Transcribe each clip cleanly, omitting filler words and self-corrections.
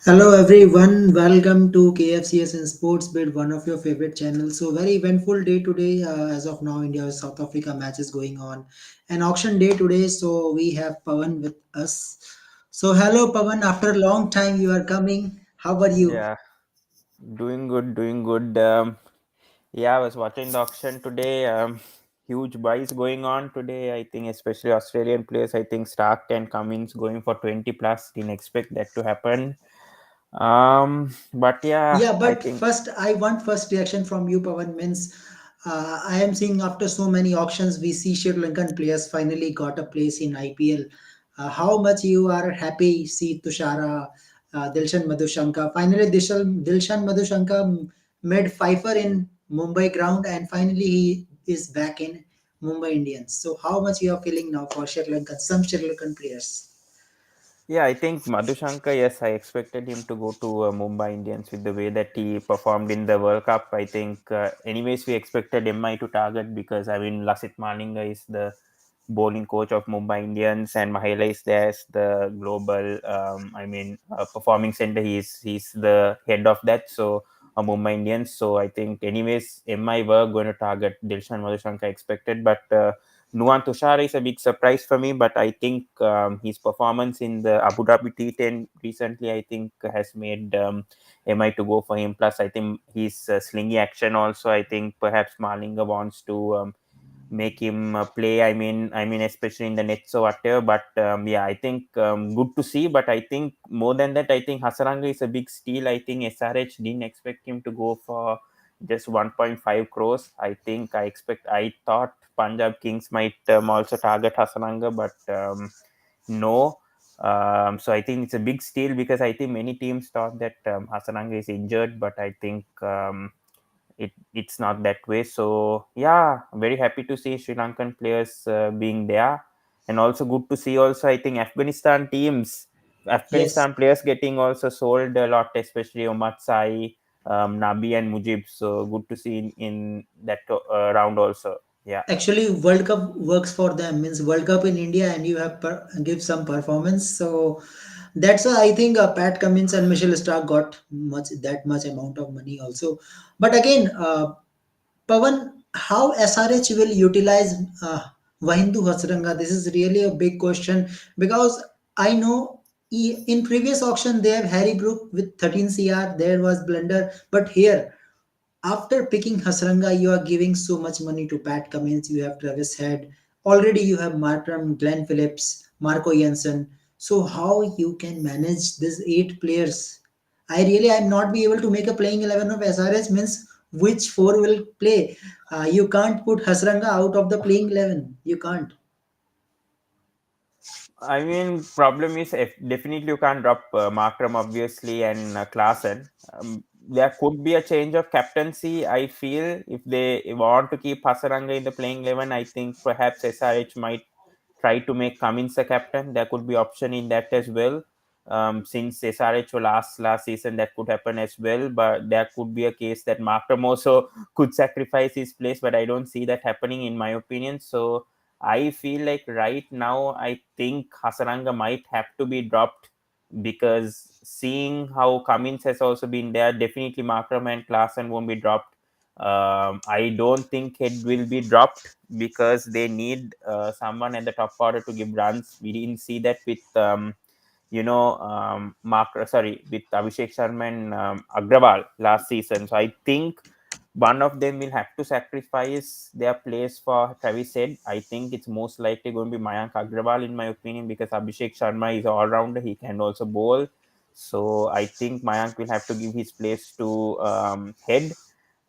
Hello everyone, welcome to KFCS in Sports Bit, one of your favorite channels. So very eventful day today. As of now, India South Africa match is going on, an auction day today. So we have Pawan with us. So hello Pawan, after a long time you are coming. How are you? Yeah, doing good, doing good. Yeah, I was watching the auction today. Huge buys going on today. I think, especially Australian players. I think Stark and Cummins going for 20 plus. Didn't expect that to happen. But yeah, Yeah, I but think first, I want first reaction from you, Pawan. Means, I am seeing after so many auctions, we see Sri Lankan players finally got a place in IPL. How much you are happy see Tushara, Dilshan Madhushanka. Finally, Dilshan Madhushanka made fifer in Mumbai ground, and finally he is back in Mumbai Indians. So, how much you are feeling now for Sri Lankan, some Sri Lankan players? Yeah, I think Madhushanka, yes, I expected him to go to Mumbai Indians with the way that he performed in the World Cup. I think, anyways, we expected MI to target because, I mean, Lasith Malinga is the bowling coach of Mumbai Indians and Mahela is there as the global, performing center. He's the head of that. So, Mumbai Indians. So, I think, anyways, MI were going to target Dilshan Madhushanka expected, but. Nuwan Tushar is a big surprise for me, but I think his performance in the Abu Dhabi T10 recently, I think, has made MI to go for him. Plus, I think his slingy action also. I think perhaps Malinga wants to make him play. I mean, especially in the nets or whatever. But yeah, I think good to see. But I think more than that, I think Hasaranga is a big steal. I think SRH didn't expect him to go for just 1.5 crores. I thought Punjab Kings might also target Hasaranga, but no. So I think it's a big steal because I think many teams thought that Hasaranga is injured, but I think it's not that way. So yeah, very happy to see Sri Lankan players being there, and also good to see also I think Yes. Afghanistan players getting also sold a lot, especially Omar Sai, Nabi and Mujib. So good to see in that round also. Yeah. Actually, World Cup works for them. Means World Cup in India, and you have give some performance. So that's why I think Pat Cummins and Michelle Stark got much amount of money also. But again, Pavan, how SRH will utilize Wahindu Hasranga? This is really a big question because I know in previous auction they have Harry Brook with 13 CR. There was blunder, but here after picking Hasranga, you are giving so much money to Pat Cummins. You have Travis Head. Already you have Markram, Glenn Phillips, Marco Jensen. So how you can manage these eight players? I'm not be able to make a playing 11 of SRH means which four will play. You can't put Hasranga out of the playing 11. You can't. I mean, problem is if definitely you can't drop Markram obviously and Klaasen. There could be a change of captaincy. I feel if they want to keep Hasaranga in the playing 11, I think perhaps SRH might try to make Cummins the captain. There could be option in that as well. Since SRH were last season, that could happen as well. But there could be a case that Markram also could sacrifice his place, but I don't see that happening in my opinion. So I feel like right now, I think Hasaranga might have to be dropped because seeing how Cummins has also been there, definitely Markram and Klaasen won't be dropped. I don't think Head will be dropped because they need someone at the top order to give runs. We didn't see that with with Abhishek Sharma and Agrawal last season. So I think one of them will have to sacrifice their place for Travis Head. I think it's most likely going to be Mayank Agrawal, in my opinion, because Abhishek Sharma is all rounder. He can also bowl. So I think Mayank will have to give his place to Head.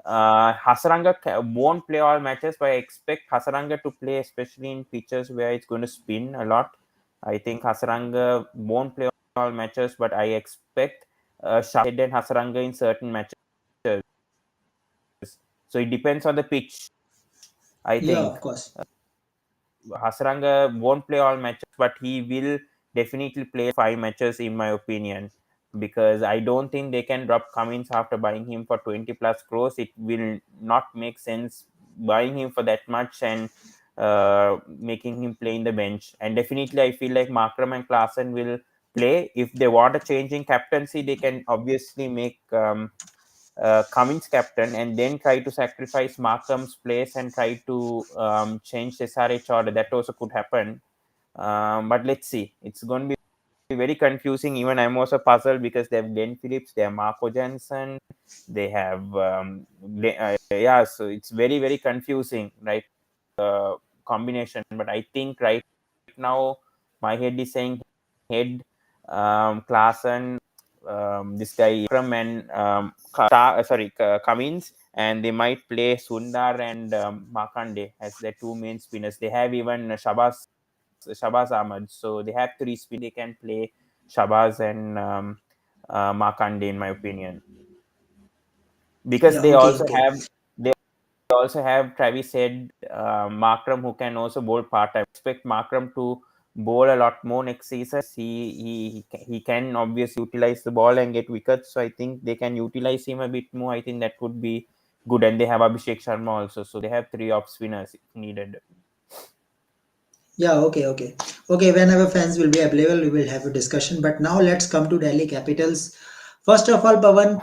Hasaranga won't play all matches, but I expect Hasaranga to play, especially in pitches where it's going to spin a lot. I think Hasaranga won't play all matches, but I expect Shahid and Hasaranga in certain matches. So it depends on the pitch. I Yeah, think of course. Hasaranga won't play all matches, but he will definitely play 5 matches, in my opinion, because I don't think they can drop Cummins after buying him for 20 plus crores. It will not make sense buying him for that much and making him play in the bench. And definitely, I feel like Markram and Klaasen will play. If they want a change in captaincy, they can obviously make Cummins captain and then try to sacrifice Markham's place and try to change SRH order. That also could happen. But let's see. It's going to be very confusing. Even I'm also puzzled because they have Glenn Phillips, they have Marco Jansen, they have yeah. So it's very very confusing, right? Combination. But I think right now my head is saying head, Klaasen, this guy from and Cummins, and they might play Sundar and Markande as their two main spinners. They have even Shabazz Ahmad, so they have three spin. They can play Shabazz and Markande, in my opinion, because Yeah, okay, okay. they also have Travis Head, Markram, who can also bowl part time. Expect Markram to bowl a lot more next season. He can obviously utilize the ball and get wickets. So I think they can utilize him a bit more. I think that would be good. And they have Abhishek Sharma also. So they have three off spinners if needed. Yeah, okay, okay. Okay, whenever fans will be available, we will have a discussion. But now let's come to Delhi Capitals. First of all, Pawan,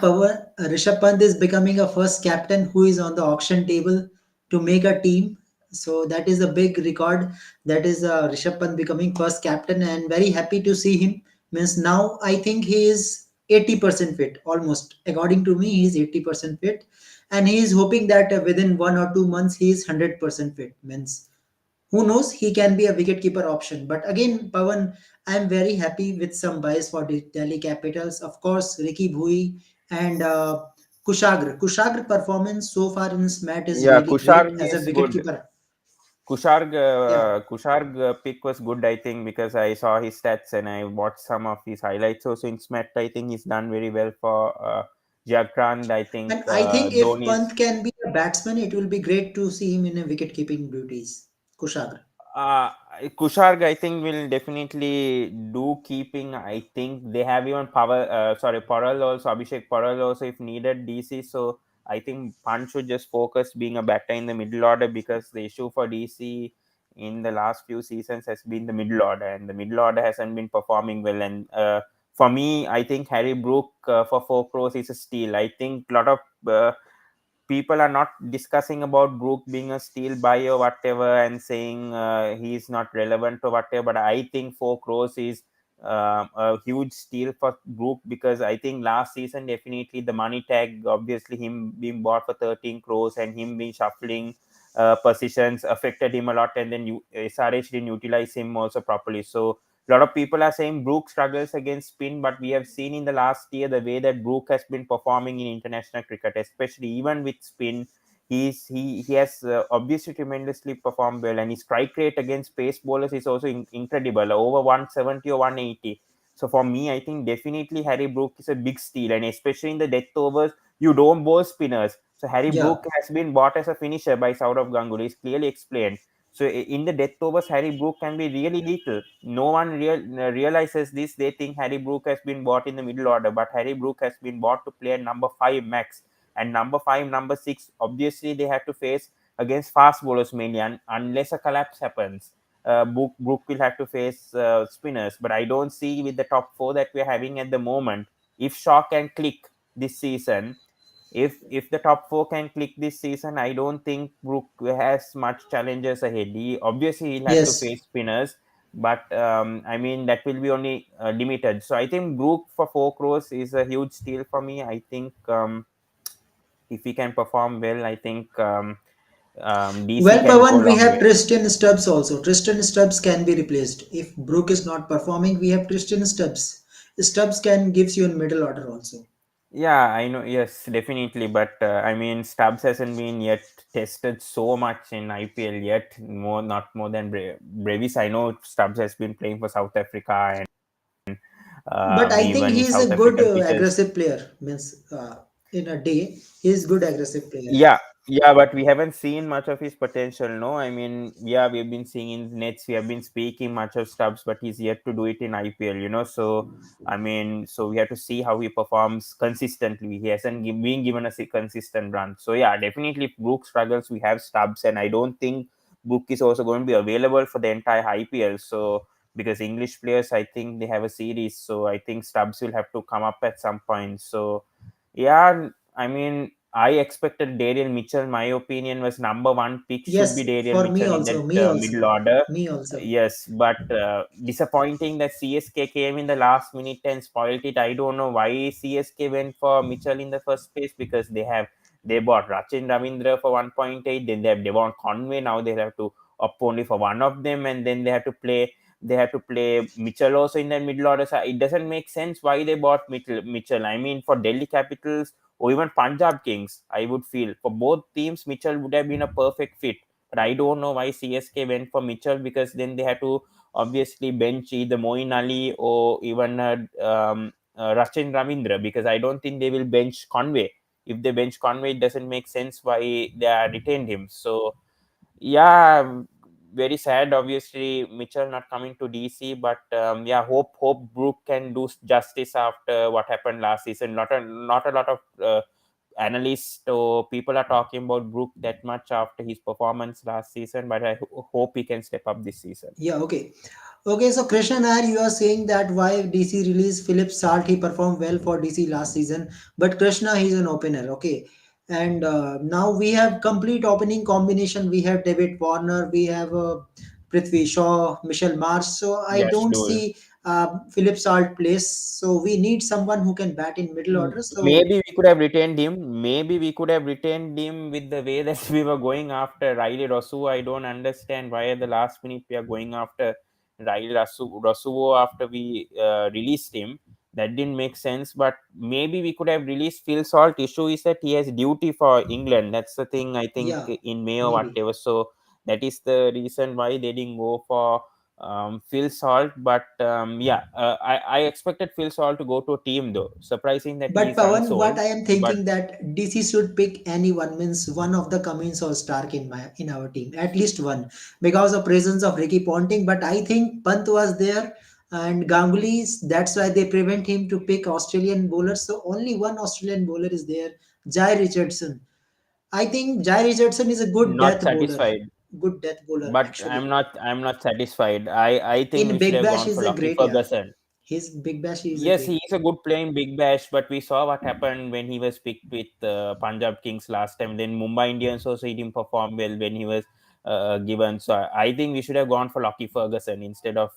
Rishabh Pant is becoming a first captain who is on the auction table to make a team. So that is a big record. That is Rishabh Pant becoming first captain, and very happy to see him. Means now I think he is 80% fit, almost. According to me, he is 80% fit, and he is hoping that within 1 or 2 months he is 100% fit. Means who knows, he can be a wicketkeeper option. But again, Pawan, I am very happy with some bias for the Delhi Capitals. Of course, Ricky Bhui and Kushagra performance so far in this match is Yeah, really great Kusharg as a is good. wicketkeeper. Yeah, Kusharg pick was good, I think, because I saw his stats and I watched some of his highlights. So since Met, I think he's done very well for Jagkrant. I think and I think if Dhoni's Pant can be a batsman, it will be great to see him in a wicket-keeping duties. Kushagra. Uh, Kusharg, I think, will definitely do keeping. I think they have even Paral also, Abhishek Paral also, if needed, DC. So I think Pan should just focus being a batter in the middle order, because the issue for DC in the last few seasons has been the middle order, and the middle order hasn't been performing well. And for me, I think Harry Brook for 4 crores is a steal. I think a lot of people are not discussing about Brook being a steal buy or whatever, and saying he's not relevant or whatever. But I think 4 crores is a huge steal for Brook, because I think last season definitely the money tag, obviously him being bought for 13 crores and him being shuffling positions affected him a lot, and then SRH didn't utilize him also properly. So a lot of people are saying Brook struggles against spin, but we have seen in the last year the way that Brook has been performing in international cricket, especially even with spin. He has obviously tremendously performed well, and his strike rate against pace bowlers is also incredible, over 170 or 180. So for me, I think definitely Harry Brook is a big steal, and especially in the death overs, you don't bowl spinners. So Harry Yeah. Brook has been bought as a finisher by Saurav Ganguly. It's clearly explained. So in the death overs, Harry Brook can be really lethal. No one realizes this. They think Harry Brook has been bought in the middle order, but Harry Brook has been bought to play at number 5 max. And number 5, number 6, obviously they have to face against fast bowlers mainly, unless a collapse happens. Brook will have to face spinners, but I don't see with the top 4 that we're having at the moment. If Shaw can click this season, if the top 4 can click this season, I don't think Brook has much challenges ahead. Obviously he'll have to Yes. face spinners, but I mean that will be only limited. So I think Brook for 4 crores is a huge steal for me. I think if he can perform well, I think DC Well, can go Pawan, a we long have way. Tristan Stubbs also. Tristan Stubbs can be replaced. If Brook is not performing, we have Tristan Stubbs. Stubbs can gives you in middle order also. Yeah, I know. Yes, definitely. But I mean, Stubbs hasn't been yet tested so much in IPL yet. Not more than Brevis. I know Stubbs has been playing for South Africa, and But I think even he in is a South good African pitches. aggressive player. Means in a day, he is good aggressive player. Yeah, yeah, but we haven't seen much of his potential. No, I mean, yeah, we've been seeing in nets, we have been speaking much of Stubbs, but he's yet to do it in IPL. So I mean, so we have to see how he performs consistently. He hasn't been given us a consistent run. So yeah, definitely, if Brook struggles, we have Stubbs, and I don't think Brook is also going to be available for the entire IPL. So because English players, I think they have a series, so I think Stubbs will have to come up at some point. So yeah, I mean, I expected Dariel Mitchell. My opinion was number one pick should be Yes, Dariel for me Mitchell in also, that me middle also, order. me also. Yes, but disappointing that CSK came in the last minute and spoiled it. I don't know why CSK went for Mitchell in the first place, because they bought Rachin Ravindra for 1.8, then they have Devon Conway. Now they have to opt only for one of them, and then they have to play Mitchell also in the middle order. So it doesn't make sense why they bought Mitchell. I mean, for Delhi Capitals or even Punjab Kings, I would feel for both teams Mitchell would have been a perfect fit. But I don't know why CSK went for Mitchell, because then they had to obviously bench either Moeen Ali or even Rachin Ravindra, because I don't think they will bench Conway. If they bench Conway, it doesn't make sense why they are retained him. So yeah, very sad. Obviously, Mitchell not coming to DC, but yeah, hope Brook can do justice after what happened last season. Not a lot of analysts or people are talking about Brook that much after his performance last season, but I hope he can step up this season. Yeah, okay. Okay, so Krishna Nair, you are saying that why DC released Philip Salt, he performed well for DC last season, but Krishna, he's an opener, okay. And now we have complete opening combination. We have David Warner, we have Prithvi Shaw, Michelle Marsh. So I Yes, don't do. see Philip Salt place. So we need someone who can bat in middle order. So Maybe we could have retained him. Maybe we could have retained him with the way that we were going after Riley Rosu. I don't understand why at the last minute we are going after Rosuo after we released him. That didn't make sense. But maybe we could have released Phil Salt. Issue is that he has duty for England. That's the thing, I think, yeah, in May or maybe. whatever. So that is the reason why they didn't go for Phil Salt. But yeah, I expected Phil Salt to go to a team though. Surprising that he But is Pavan, unsold. what I am But thinking that DC should pick anyone, means one of the Cummins or Stark in our team, at least one, because of presence of Ricky Ponting. But I think Pant was there and Ganguly, that's why they prevent him to pick Australian bowlers. So only one Australian bowler is there, Jai Richardson. I think Jai Richardson is a not satisfied. good death bowler But I'm actually. not. I'm not satisfied. I think In we should Big have Bash gone is for a Lockie great, yeah. Ferguson. His Big Bash is a Yes, great. he is a good player in Big Bash, but we saw what happened when he was picked with Punjab Kings last time. Then Mumbai Indians also he didn't perform well when he was given. So I think we should have gone for Lockie Ferguson instead of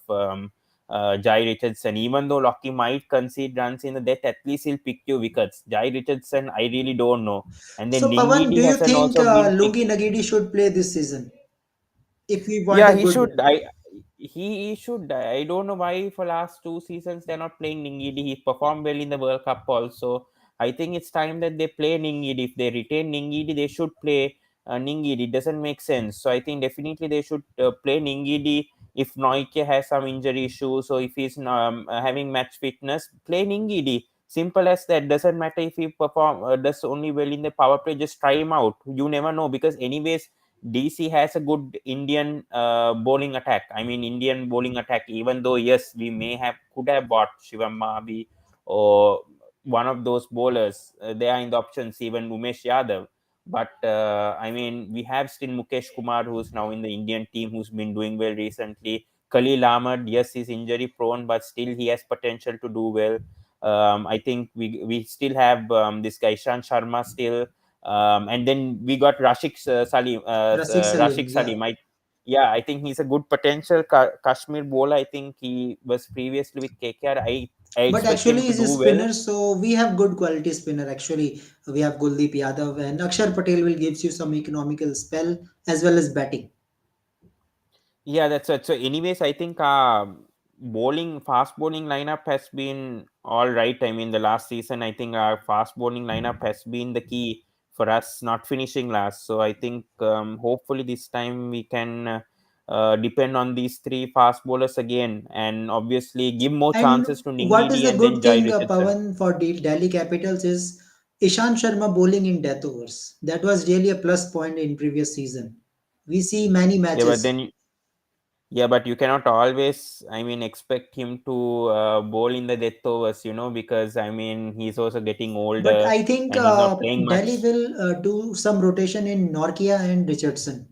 Jai Richardson. Even though Lockie might concede runs in the death, at least he'll pick you wickets. Jai Richardson, I really don't know. And then So Pavan, do Ningidi you hasn't think also been picked. Lungi Nagidi should play this season if we want Yeah, a he good? should. He should. I don't know why for last two seasons they're not playing Ningidi. He performed well in the World Cup also. I think it's time that they play Ningidi. If they retain Ningidi, they should play Ningidi. It doesn't make sense. So I think definitely they should play Ningidi. If Noike has some injury issues or if he's having match fitness, play Ningidi. Simple as that. Doesn't matter if he does only well in the power play. Just try him out. You never know, because anyways DC has a good Indian bowling attack. I mean, Indian bowling attack. Even though yes, we could have bought Shivam Mahavi or one of those bowlers. They are in the options. Even Umesh Yadav. But I mean, we have still Mukesh Kumar, who's now in the Indian team, who's been doing well recently. Khalil Ahmad, yes, he's injury prone, but still he has potential to do well. I think we still have this guy Ishan Sharma still, and then we got Rasik Salim, Rashik yeah. Salim. Yeah, I think he's a good potential Kashmir bowler. I think he was previously with KKR. I But expect actually, him to he's do a well. spinner, so we have good quality spinner. Actually, we have Guldeep Yadav and Akshar Patel will gives you some economical spell as well as batting. Yeah, that's it. So, anyways, I think fast bowling lineup has been all right. I mean, the last season, I think our fast bowling lineup has been the key for us not finishing last. So, I think hopefully this time we can depend on these three fast bowlers again, and obviously give more And chances to what is Ningidi the and then good Jai thing, Richardson. Pawan, for Delhi Capitals is Ishan Sharma bowling in death overs. That was really a plus point in previous season. We see many Yeah, but matches. then Yeah, but you cannot always, I mean, expect him to bowl in the death overs, because I mean, he's also getting But older I think and he's not playing Delhi much. will do some rotation in Norkia and Richardson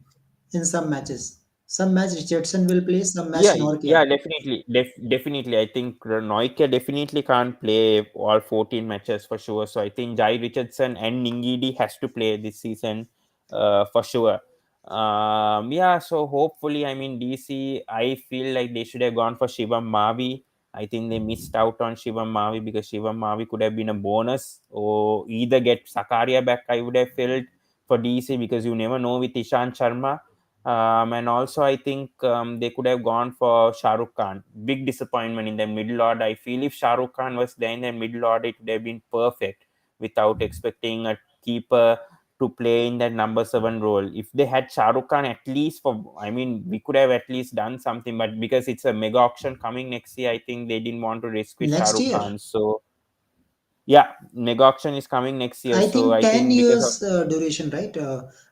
in some matches. Some match Richardson will play, some Yeah, match yeah, Norkia. definitely, definitely. I think Noike definitely can't play all 14 matches for sure. So I think Jai Richardson and Ningidi has to play this season, for sure. Yeah. So hopefully, I mean, DC. I feel like they should have gone for Shivam Mavi. I think they missed out on Shivam Mavi because Shivam Mavi could have been a bonus, or either get Sakaria back. I would have felt for DC because you never know with Ishan Sharma. And also, I think they could have gone for Shah Rukh Khan. Big disappointment in the middle order. I feel if Shah Rukh Khan was there in the middle order, it would have been perfect without expecting a keeper to play in that number 7 role. If they had Shah Rukh Khan at least for, I mean, we could have at least done something, but because it's a mega auction coming next year, I think they didn't want to risk with Shah Next Rukh year, Khan. So, yeah, mega auction is coming next year. I So, think I 10 think because of years duration, right?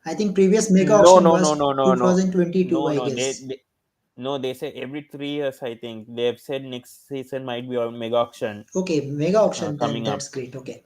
I think previous mega no, auction no, no, was no, no, no, 2022, no, I no. guess. No, they say every 3 years. I think they've said next season might be a mega auction Okay, mega auction, then coming up. that's great. Okay.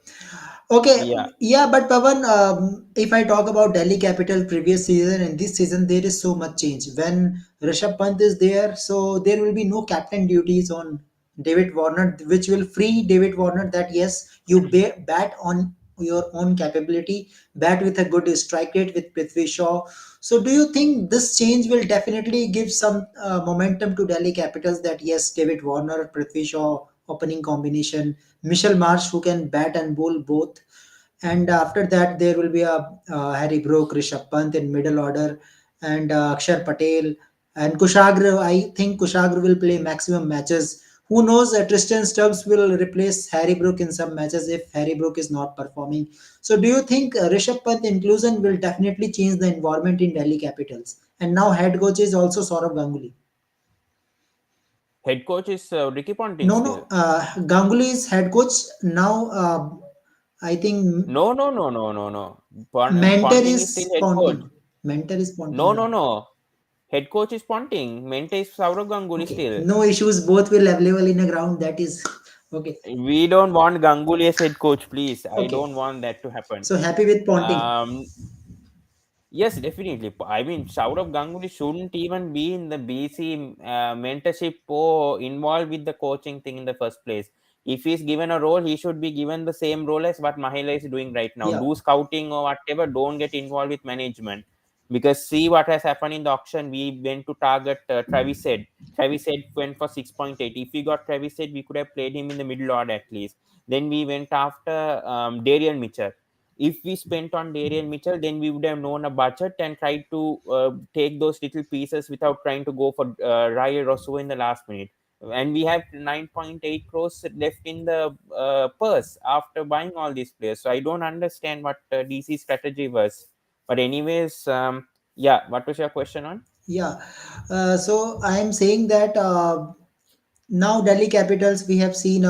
Okay, Yeah, yeah, but Pavan, if I talk about Delhi Capital previous season and this season, there is so much change. When Rishabh Pant is there, so there will be no captain duties on David Warner, which will free David Warner that yes, you bat on your own capability, bat with a good strike rate with Prithvi Shaw. So, do you think this change will definitely give some momentum to Delhi Capitals that yes, David Warner, Prithvi Shaw opening combination, Michel Marsh who can bat and bowl both, and after that there will be a Harry Brook, Rishabh Pant in middle order, and Akshar Patel and Kushagra. I think Kushagra will play maximum matches. Who knows? Tristan Stubbs will replace Harry Brook in some matches if Harry Brook is not performing. So, do you think Rishabh Pant inclusion will definitely change the environment in Delhi Capitals? And now head coach is also Saurabh Ganguly. head coach is Ricky Ponting No, still. no. Ganguly is head coach now. I think No, no, no, no, no, no. mentor Ponting is still is head coach. Ponting. Mentor is Ponting No, no, now. no. Head coach is Ponting. Mente is Saurav Ganguly Okay, still. no issues. Both will available in the ground. That is okay. We don't want Ganguly as head coach, please. I Okay. don't want that to happen. So happy with Ponting. Um, Yes, definitely. I mean, Saurav Ganguly shouldn't even be in the BC mentorship or involved with the coaching thing in the first place. If he's given a role, he should be given the same role as what Mahela is doing right now. Yeah. Do scouting or whatever. Don't get involved with management. Because see what has happened in the auction. We went to target Travis Head. Travis Head went for 6.8. If we got Travis Head, we could have played him in the middle order at least. Then we went after Darian Mitchell. If we spent on Darian Mitchell, then we would have known a budget and tried to take those little pieces without trying to go for Raya Rosso in the last minute. And we have 9.8 crores left in the purse after buying all these players. So I don't understand what DC strategy was. But anyways, yeah. What was your question on? Yeah. So I am saying that now Delhi Capitals we have seen.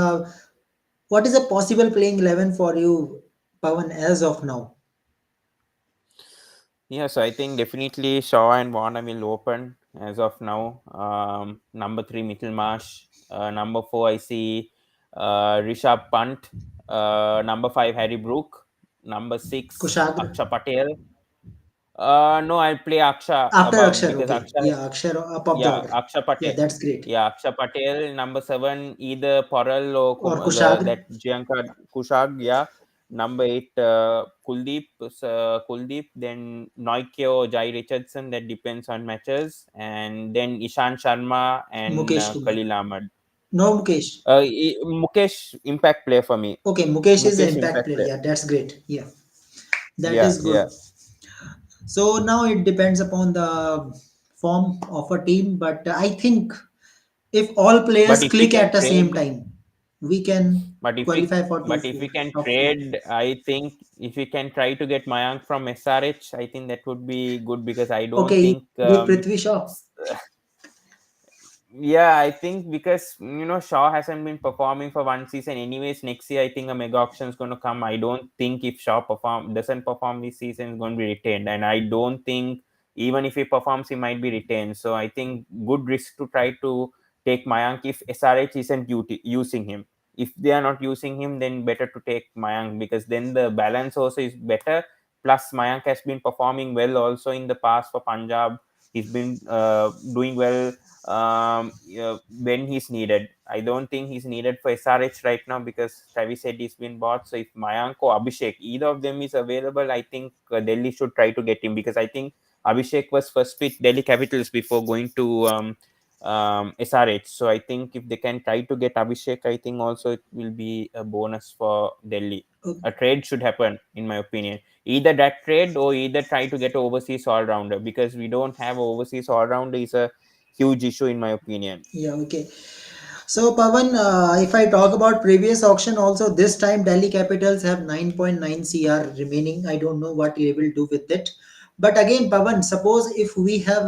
What is a possible playing 11 for you, Pavan, as of now? Yeah, so I think definitely Shaw and Warner will open as of now. Number 3, Mittelmarsh. Number 4, I see Rishabh Pant. Number 5, Harry Brook. Number 6, Kushagra. Aksha Patel. No, I'll play Aksha After above Akshar, because okay. Aksha Yeah, has, Akshar up of the yeah, order. Aksha Yeah, Patel. that's great. Yeah, Aksha Patel. Number 7, either Poral or Or Kushagra. that Jianka Kushag. Yeah. Number 8, Kuldeep. Kuldeep. Then Noike or Jai Richardson. That depends on matches. And then Ishan Sharma and Mukesh Kumar. Khalil Ahmed. No Mukesh. Mukesh impact player for me. Okay, Mukesh is an Mukesh impact impact player. player. Yeah, that's great. Yeah, that Yeah, is yeah. good. So now it depends upon the form of a team, but I think if all But players if we click can at the same trade time, we can But if we qualify for but if we can top four. trade, I think if we can try to get Mayank from SRH, I think that would be good because I don't Okay, think with Prithvi Shaw. yeah, I think because Shaw hasn't been performing for one season. Anyways, next year I think a mega auction is going to come. I don't think if Shaw doesn't perform this season, is going to be retained, and I don't think even if he performs, he might be retained. So I think good risk to try to take Mayank if SRH isn't using him. If they are not using him, then better to take Mayank because then the balance also is better. Plus, Mayank has been performing well also in the past for Punjab. He's been doing well when he's needed. I don't think he's needed for SRH right now because Travis said he's been bought. So if Mayank or Abhishek, either of them is available, I think Delhi should try to get him, because I think Abhishek was first with Delhi Capitals before going to SRH. So I think if they can try to get Abhishek, I think also it will be a bonus for Delhi. A trade should happen, in my opinion. Either that trade or either try to get an overseas all rounder, because we don't have an overseas all rounder is a huge issue, in my opinion. Yeah, okay. So Pavan, if I talk about previous auction also, this time Delhi Capitals have 9.9 CR remaining. I don't know what they will do with it. But again, Pavan, suppose if we have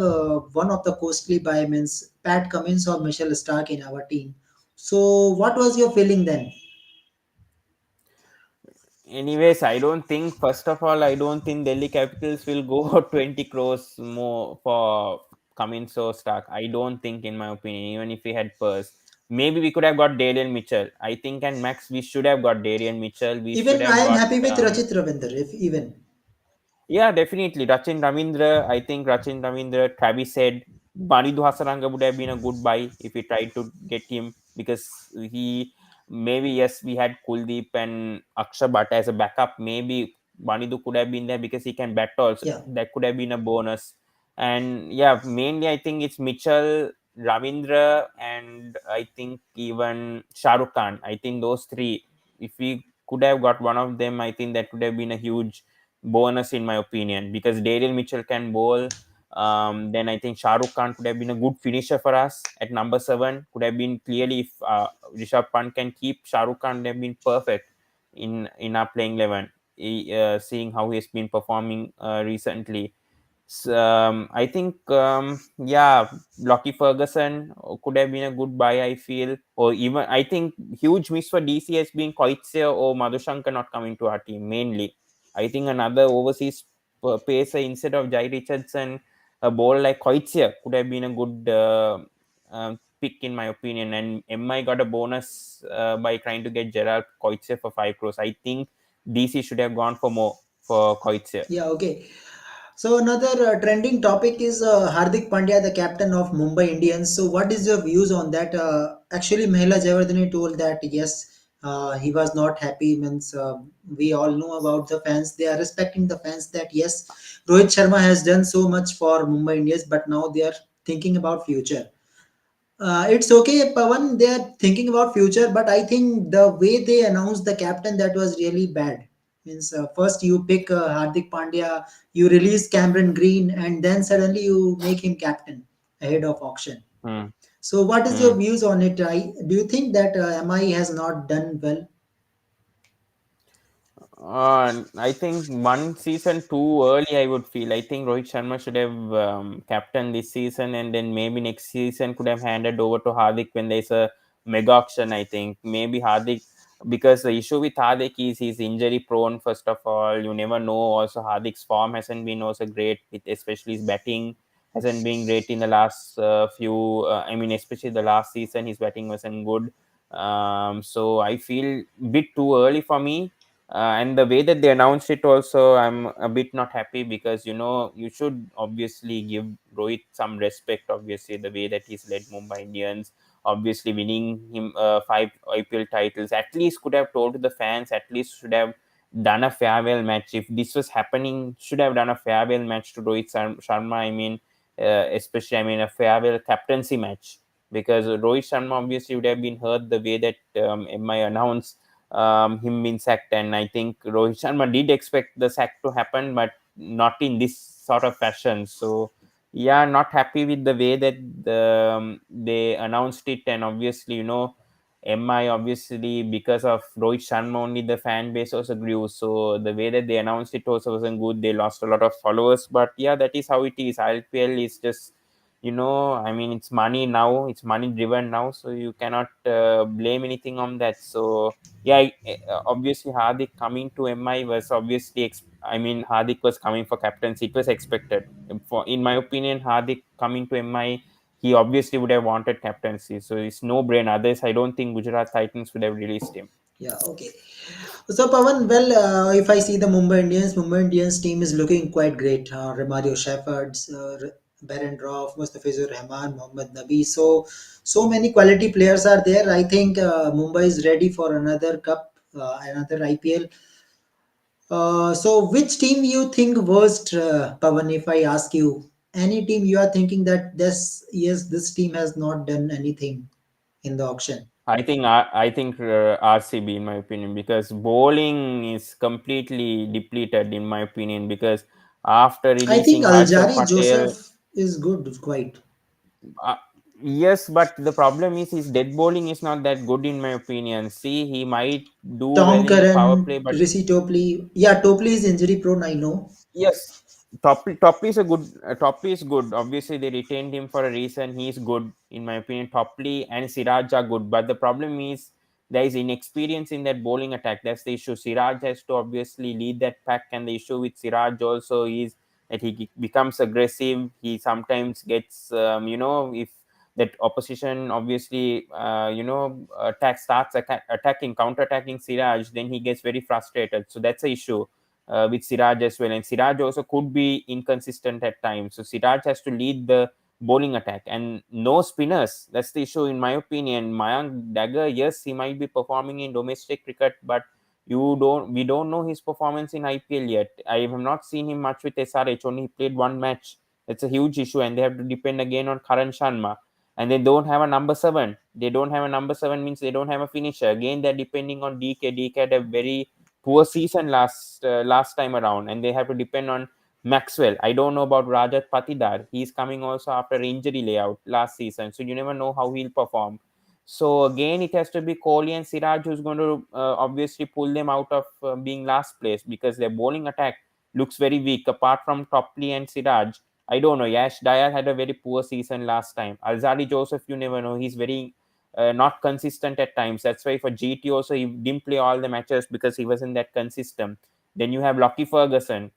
one of the costly buy means Pat Cummins or Michelle Stark in our team. So what was your feeling then? Anyways, I don't think, first of all, I don't think Delhi Capitals will go 20 crores more for Cummins or Stark. I don't think, in my opinion, even if we had purse. Maybe we could have got Darian Mitchell. I think, and Max, we should have got Darian Mitchell. We should Even I have am got happy with Rachit Ravinder, if even. Yeah, definitely. Rachin Ravindra, I think Rachin Ravindra, Travis said Manidu Hasaranga would have been a good buy if we tried to get him, because he, maybe, yes, we had Kuldeep and Aksha Bhatt as a backup. Maybe Manidu could have been there because he can bat also. Yeah. That could have been a bonus. And yeah, mainly I think it's Mitchell, Ravindra, and I think even Shah Rukh Khan. I think those three, if we could have got one of them, I think that would have been a huge bonus, in my opinion, because Daryl Mitchell can bowl. Then I think Shah Rukh Khan could have been a good finisher for us at number 7. Could have been, clearly, if Rishabh Pant can keep Shah Rukh Khan, would have been perfect in our playing 11. Seeing how he's been performing recently. I think, yeah, Lockie Ferguson could have been a good buy, I feel. Or even, I think, huge miss for DC has been Koitse or Madhushankar not coming to our team, mainly. I think another overseas pacer instead of Jai Richardson, a ball like Koitse could have been a good pick, in my opinion. And MI got a bonus by trying to get Gerald Koitse for 5 crores. I think DC should have gone for more for Koitse. Yeah, okay. So another trending topic is Hardik Pandya, the captain of Mumbai Indians. So what is your views on that? Actually, Mahela Javardhani told that yes, he was not happy. Means we all know about the fans. They are respecting the fans that yes, Rohit Sharma has done so much for Mumbai Indians, but now they are thinking about future. It's okay, Pawan. They are thinking about future, but I think the way they announced the captain, that was really bad. Means first you pick Hardik Pandya, you release Cameron Green, and then suddenly you make him captain ahead of auction. Hmm. So, what is your Hmm. views on it? Do you think that MI has not done well? I think one season too early, I would feel. I think Rohit Sharma should have captained this season, and then maybe next season could have handed over to Hardik when there's a mega auction. I think maybe Hardik, because the issue with Hardik is he's injury prone. First of all, you never know. Also, Hardik's form hasn't been also great, especially his batting hasn't been great in the last few. I mean, especially the last season, his batting wasn't good. So I feel bit too early for me, and the way that they announced it also, I'm a bit not happy, because you should obviously give Rohit some respect. Obviously, the way that he's led Mumbai Indians, obviously winning him 5 IPL titles, at least could have told the fans, at least should have done a farewell match. If this was happening, should have done a farewell match to Rohit Sharma. I mean, especially, I mean, a farewell captaincy match, because Rohit Sharma obviously would have been hurt the way that MI announced him being sacked. And I think Rohit Sharma did expect the sack to happen, but not in this sort of fashion. So yeah, not happy with the way that they announced it. And obviously, MI, obviously, because of Rohit Sharma only, the fan base also grew. So the way that they announced it also wasn't good. They lost a lot of followers. But yeah, that is how it is. IPL is just, I mean, it's money now. It's money driven now. So you cannot blame anything on that. So yeah, obviously Hardik coming to MI was obviously, I mean, Hardik was coming for captaincy. It was expected. In my opinion, Hardik coming to MI, he obviously would have wanted captaincy. So it's no brain. Others, I don't think Gujarat Titans would have released him. Yeah, okay. So Pawan, well, if I see the Mumbai Indians team is looking quite great. Romario Shepherd's, Barendorf, Mustafizur Rahman, Mohammad Nabi. So many quality players are there. I think Mumbai is ready for another cup, another IPL. So which team you think worst, Pavan? If I ask you, any team you are thinking that this team has not done anything in the auction. I think RCB in my opinion, because bowling is completely depleted in my opinion, because after I think releasing Harshal Aljari Patel. Joseph is good, quite. Uh, yes, but the problem is his dead bowling is not that good in my opinion. See, he might do well Tom in the power play, Curran, but Rishi Topley. Yeah, Topley is injury prone, I know. yes, Topley is a good. Topley is good. Obviously, they retained him for a reason. He is good in my opinion. Topley and Siraj are good, but the problem is there is inexperience in that bowling attack. That's the issue. Siraj has to obviously lead that pack, and the issue with Siraj also is that he becomes aggressive. He sometimes gets, if that opposition obviously, attacking, counter attacking Siraj, then he gets very frustrated. So that's the issue with Siraj as well. And Siraj also could be inconsistent at times. So Siraj has to lead the bowling attack and no spinners. That's the issue in my opinion. Mayank Dagger, yes, he might be performing in domestic cricket, but we don't know his performance in IPL yet. I have not seen him much with SRH. Only he played one match. That's a huge issue, and they have to depend again on Karan Sharma. And they don't have a number seven. They don't have a number seven means they don't have a finisher. Again, they're depending on DK. DK had a very poor season last time around, and they have to depend on Maxwell. I don't know about Rajat Patidar. He's coming also after injury layout last season, so you never know how he'll perform. So again, it has to be Kohli and Siraj who's going to obviously pull them out of being last place, because their bowling attack looks very weak. Apart from Topley and Siraj, I don't know. Yash Dayal had a very poor season last time. Alzari Joseph, you never know. He's very not consistent at times. That's why for GT also he didn't play all the matches because he wasn't that consistent. Then you have Lockie Ferguson.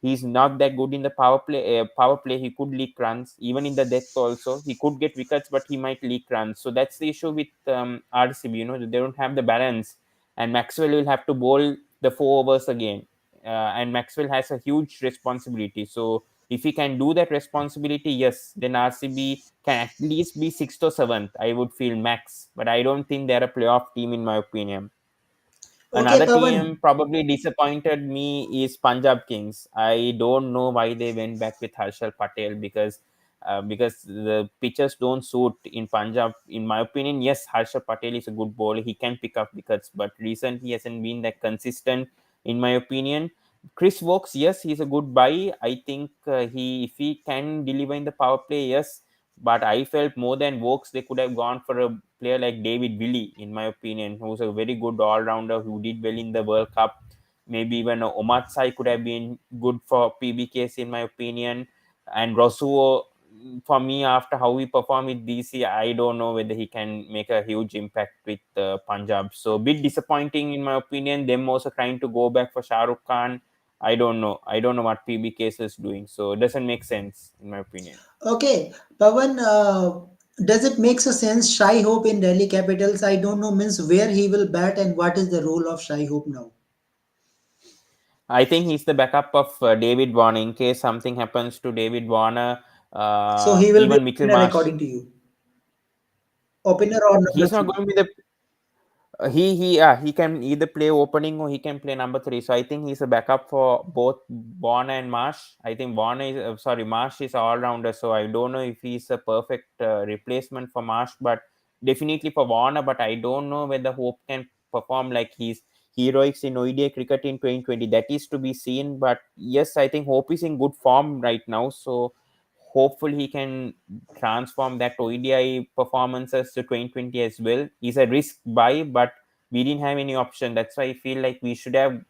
He's not that good in the power play. Power play he could leak runs. Even in the death also he could get wickets, but he might leak runs. So that's the issue with RCB. They don't have the balance, and Maxwell will have to bowl the 4 overs again. And Maxwell has a huge responsibility. So if he can do that responsibility, yes, then RCB can at least be sixth or seventh. I would feel max, but I don't think they're a playoff team in my opinion. Okay, Another Pavan. team probably disappointed me is Punjab Kings. I don't know why they went back with Harshal Patel, because the pitches don't suit in Punjab. In my opinion, yes, Harshal Patel is a good bowler. He can pick up wickets, but recently he hasn't been that consistent. In my opinion, Chris Wokes, yes, he's a good buy. I think he if he can deliver in the power play, yes. But I felt more than Wokes, they could have gone for a player like David Willey, in my opinion, who's a very good all rounder who did well in the World Cup. Maybe even Omar Sy could have been good for PBKs, in my opinion. And Rosuo, for me, after how he performed with DC, I don't know whether he can make a huge impact with Punjab. So, bit disappointing, in my opinion. Them also trying to go back for Shah Rukh Khan. I don't know. I don't know what PBKs is doing. So, it doesn't make sense, in my opinion. Okay, Pavan. Does it make a sense? Shai Hope in Delhi Capitals. I don't know means where he will bat and what is the role of Shai Hope now. I think he's the backup of David Warner in case something happens to David Warner. So he will be Even opener Mitchell according to you. Opener or number he's not three. going to be the he can either play opening or he can play number three. So I think he's a backup for both Warner and Marsh. I think Marsh is all rounder. So I don't know if he's a perfect replacement for Marsh, but definitely for Warner. But I don't know whether Hope can perform like he's heroics in ODI cricket in 2020. That is to be seen. But yes, I think Hope is in good form right now. So hopefully he can transform that ODI performances to 2020 as well. He's a risk buy, but we didn't have any option. That's why I feel like we should have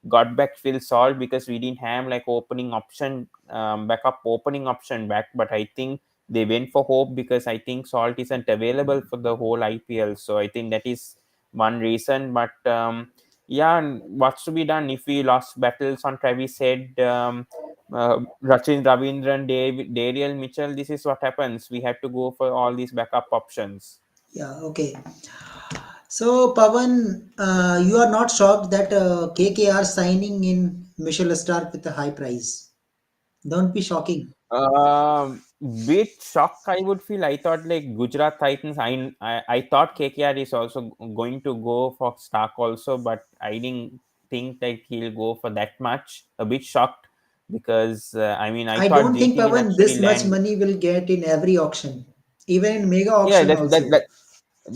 got back Phil Salt, because we didn't have like opening option, backup opening option back. But I think they went for Hope because I think Salt isn't available for the whole IPL. So I think that is one reason. But yeah, what's to be done if we lost battles on Travis Head? Rachin Ravindran, Dariel Mitchell, this is what happens. We had to go for all these backup options. Yeah. Okay. So Pavan, you are not shocked that KKR signing in Michelle Stark with a high price. Don't be shocking. Bit shock I would feel. I thought like Gujarat Titans. I thought KKR is also going to go for Stark also, but I didn't think that he'll go for that much. A bit shocked because I mean I I thought don't think, GT will Pavan, actually this much land. money will get in every auction, even in mega Yeah, auction that that also. that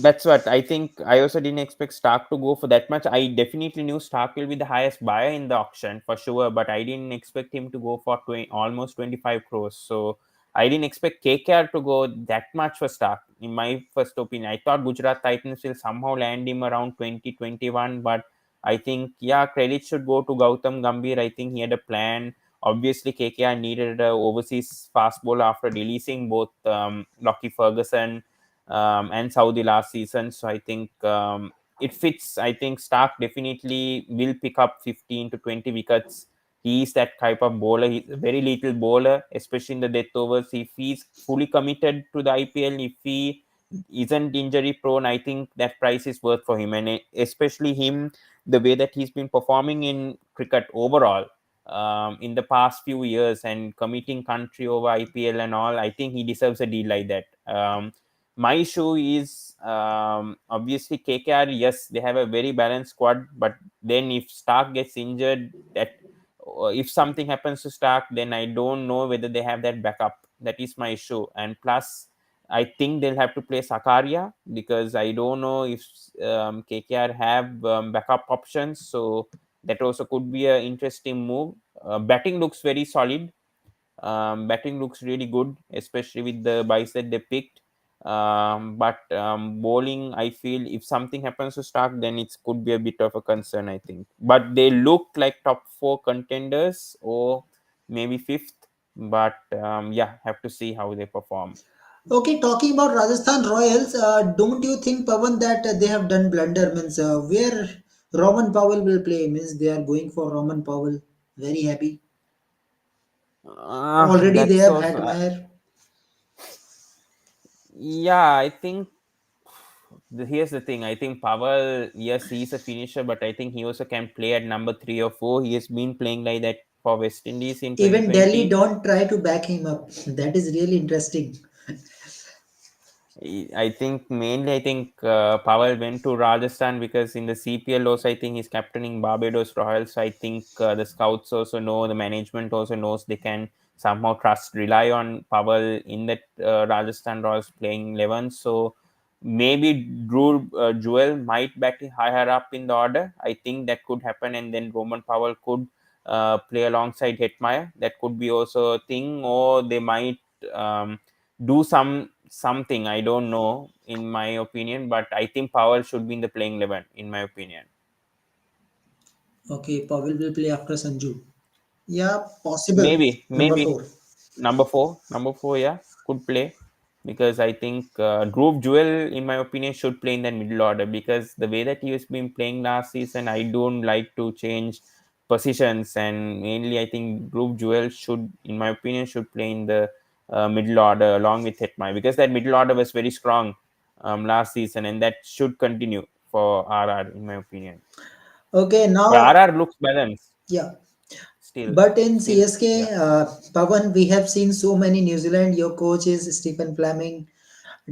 That's what I think. I also didn't expect Stark to go for that much. I definitely knew Stark will be the highest buyer in the auction for sure, but I didn't expect him to go for 20, almost 25 crores. So I didn't expect KKR to go that much for Stark. In my first opinion, I thought Gujarat Titans will somehow land him around 2021, but I think, yeah, credit should go to Gautam Gambhir. I think he had a plan. Obviously, KKR needed a overseas fast bowler after releasing both Lockie Ferguson and Saudi last season. So I think it fits. I think Stark definitely will pick up 15 to 20 wickets. He is that type of bowler. He's a very little bowler, especially in the death overs. If he's fully committed to the IPL, if he isn't injury prone, I think that price is worth for him. And especially him, the way that he's been performing in cricket overall in the past few years and committing country over IPL and all, I think he deserves a deal like that. My issue is obviously KKR. Yes, they have a very balanced squad, but then if Stark gets injured, that if something happens to Stark, then I don't know whether they have that backup. That is my issue. And plus, I think they'll have to play Sakaria because I don't know if KKR have backup options. So that also could be an interesting move. Batting looks very solid. Batting looks really good, especially with the buys that they picked. But bowling, I feel if something happens to Stark, then it could be a bit of a concern, I think. But they look like top four contenders or maybe fifth. But yeah, have to see how they perform. Okay, talking about Rajasthan Royals, don't you think, Pavan, that they have done blunder? Means where Roman Powell will play? Means they are going for Roman Powell. Very happy. Already they That's have also, had Meyer. yeah, I think here's the thing. I think Powell, yes, he's a finisher, but I think he also can play at number 3 or 4. He has been playing like that for West Indies in Even Delhi 2020. don't try to back him up. That is really interesting. I think mainly, I think Powell went to Rajasthan because in the CPL also, I think he's captaining Barbados Royals. So I think the scouts also know, the management also knows they can somehow rely on Powell in that Rajasthan Royals playing 11. So maybe Drew Jewel might back higher up in the order. I think that could happen, and then Roman Powell could play alongside Hetmeyer. That could be also a thing, or they might. Do something, I don't know, in my opinion, but I think Powell should be in the playing 11 in my opinion. Okay, Powell will play after Sanju. Yeah, possible. Number Maybe four. number 4, yeah, could play because I think Groove Jewel, in my opinion, should play in that middle order because the way that he has been playing last season, I don't like to change positions, and mainly I think Groove Jewel should, in my opinion, should play in the middle order along with Hetmai because that middle order was very strong last season, and that should continue for RR, in my opinion. Okay, But now, RR looks balanced yeah. still, But in still, CSK, yeah. Pavan, we have seen so many New Zealand. Your coach is Stephen Fleming,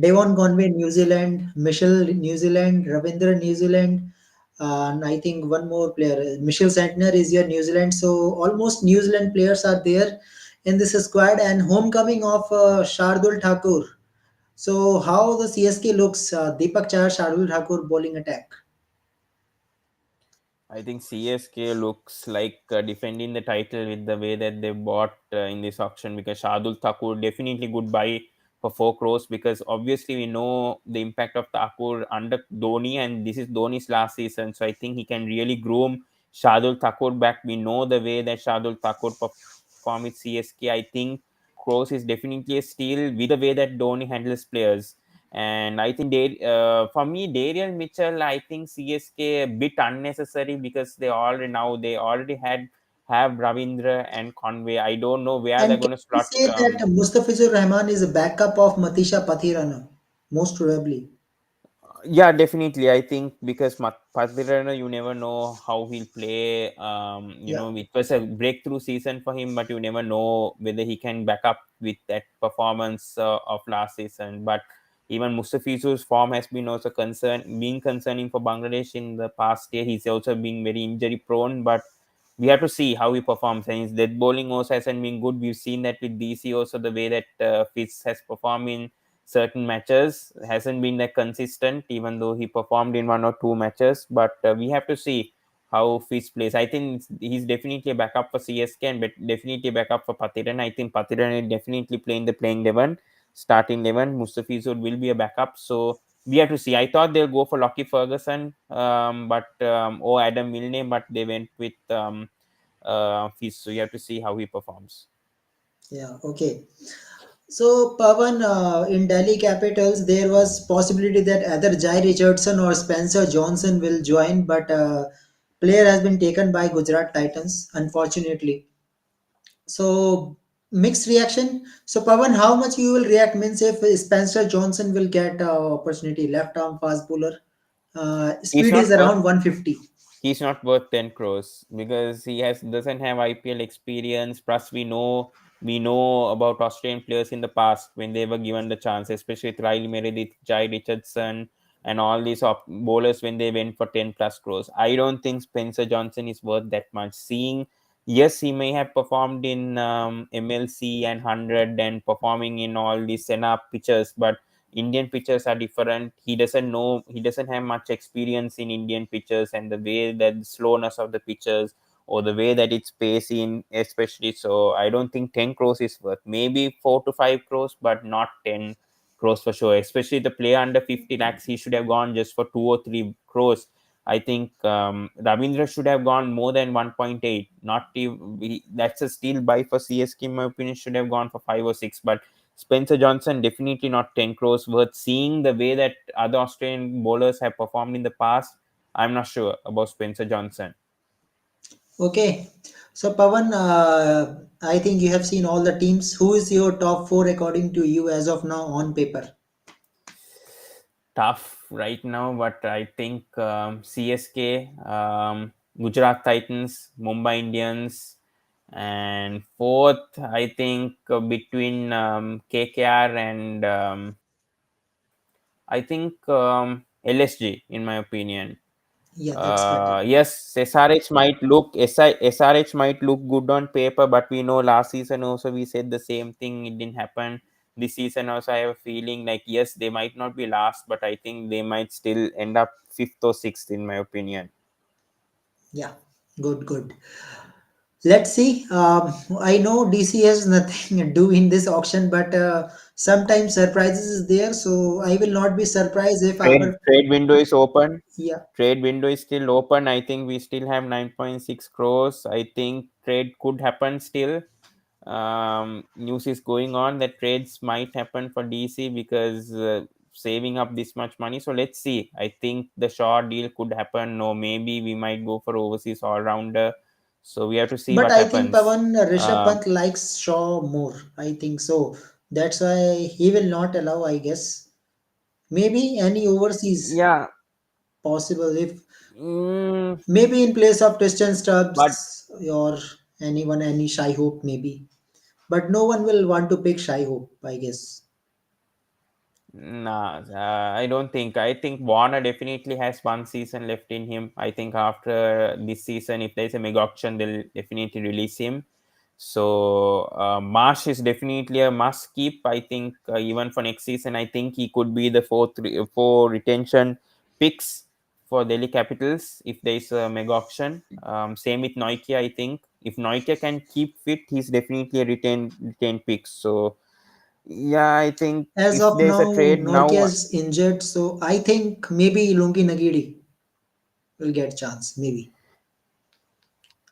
Devon Conway, New Zealand, Michelle, New Zealand, Ravindra, New Zealand, and I think one more player, Michelle Santner, is your New Zealand. So almost New Zealand players are there in this squad, and homecoming of Shardul Thakur. So how the CSK looks? Deepak Chahar, Shardul Thakur bowling attack. I think CSK looks like defending the title with the way that they bought in this auction because Shardul Thakur definitely good buy for 4 crores because obviously we know the impact of Thakur under Dhoni, and this is Dhoni's last season. So I think he can really groom Shardul Thakur back. We know the way that Shardul Thakur performed with CSK. I think Crores is definitely a steal with the way that Dhoni handles players. And I think for me, Dariel Mitchell, I think CSK a bit unnecessary because they already have Ravindra and Conway. I don't know where they're And can going to we slot. say that Mustafizur Rahman is a backup of Matisha Pathirana? Most probably. Yeah, definitely. I think because Pathirana, you never know how he'll play. Yeah, It was a breakthrough season for him, but you never know whether he can back up with that performance of last season. But even Mustafizu's form has been also being concerning for Bangladesh in the past year. He's also been very injury prone, but we have to see how he performs. And his death bowling also hasn't been good. We've seen that with DC also, the way that Fitz has performed in certain matches hasn't been that consistent, even though he performed in one or two matches. But we have to see how Fitz plays. I think he's definitely a backup for CSK and definitely a backup for Patiran. I think Patiran will definitely play in the playing 11, starting 11. Mustafizur will be a backup. So we have to see. I thought they'll go for Lockie Ferguson, or Adam Milne, but they went with Fitz. So you have to see how he performs. yeah, okay. So, Pavan, in Delhi Capitals, there was possibility that either Jai Richardson or Spencer Johnson will join, but player has been taken by Gujarat Titans, unfortunately. So, mixed reaction. So, Pavan, how much you will react means if Spencer Johnson will get opportunity, left arm fast bowler. He's Speed is not worth around 150. he's not worth 10 crores because he has doesn't have IPL experience. Plus, we know about Australian players in the past when they were given the chance, especially with Riley Meredith, Jai Richardson, and all these bowlers when they went for 10 plus crores. I don't think Spencer Johnson is worth that much. Seeing, yes, he may have performed in MLC and 100 and performing in all these Senna pitches, but Indian pitchers are different. He doesn't have much experience in Indian pitchers and the way that the slowness of the pitchers or the way that it's pacing, especially. So I don't think 10 crores is worth. Maybe 4 to 5 crores, but not 10 crores for sure. Especially the player under 50 lakhs, he should have gone just for 2 or 3 crores. I think Ravindra should have gone more than 1.8. Not even, that's a steal buy for CSK, in my opinion. Should have gone for 5 or 6, but Spencer Johnson definitely not 10 crores worth. Seeing the way that other Australian bowlers have performed in the past, I'm not sure about Spencer Johnson. Okay. So, Pavan, I think you have seen all the teams. Who is your top four according to you as of now on paper? Tough right now, but I think CSK, Gujarat Titans, Mumbai Indians, and fourth, I think between KKR and I think LSG, in my opinion. Yeah, that's better. Yes, SRH might look good on paper, but we know last season also we said the same thing. It didn't happen. This season also, I have a feeling like yes, they might not be last, but I think they might still end up fifth or sixth, in my opinion. Yeah, good, good. Let's see. I know DC has nothing to do in this auction, but sometimes surprises is there. So I will not be surprised if our Trade window is open. yeah. Trade window is still open. I think we still have 9.6 crores. I think trade could happen still. News is going on that trades might happen for DC because saving up this much money. So let's see. I think the Shaw deal could happen, or maybe we might go for overseas all rounder. So we have to see But what I think happens. Pavan Rishabh Um, Pant likes Shaw more. I think so. That's why he will not allow. I guess maybe any overseas yeah, possible if mm, maybe in place of Tristan but Stubbs or anyone, any Shy Hope maybe. But no one will want to pick Shy Hope, I guess. nah, I don't think. I think Warner definitely has one season left in him. I think after this season, if there's a mega auction, they'll definitely release him. So Marsh is definitely a must keep. I think even for next season, I think he could be the four retention picks for Delhi Capitals if there is a mega auction. Same with Noikia. I think if Noikia can keep fit, he's definitely a retained pick. So yeah, I think As if of there's a now, trade Nokia now, is injured, so I think maybe Lungi Nagiri will get chance. Maybe.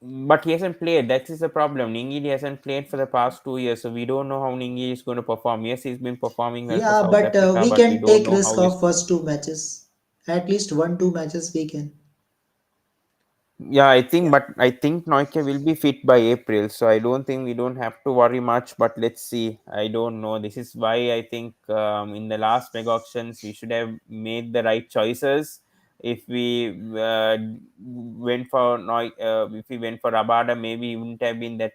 but he hasn't played. That is the problem. Ningiri hasn't played for the past 2 years, so we don't know how Ningiri is going to perform. Yes, he's been performing well for Yeah, South but Africa, we but we can don't take know risk how he's. of first two matches. At least one, two matches we can. Yeah, I think, Yeah. but I think Nokia will be fit by April, so I don't think we don't have to worry much. But let's see. I don't know. This is why I think in the last mega auctions we should have made the right choices. If we went for if we went for Rabada, maybe we wouldn't have been that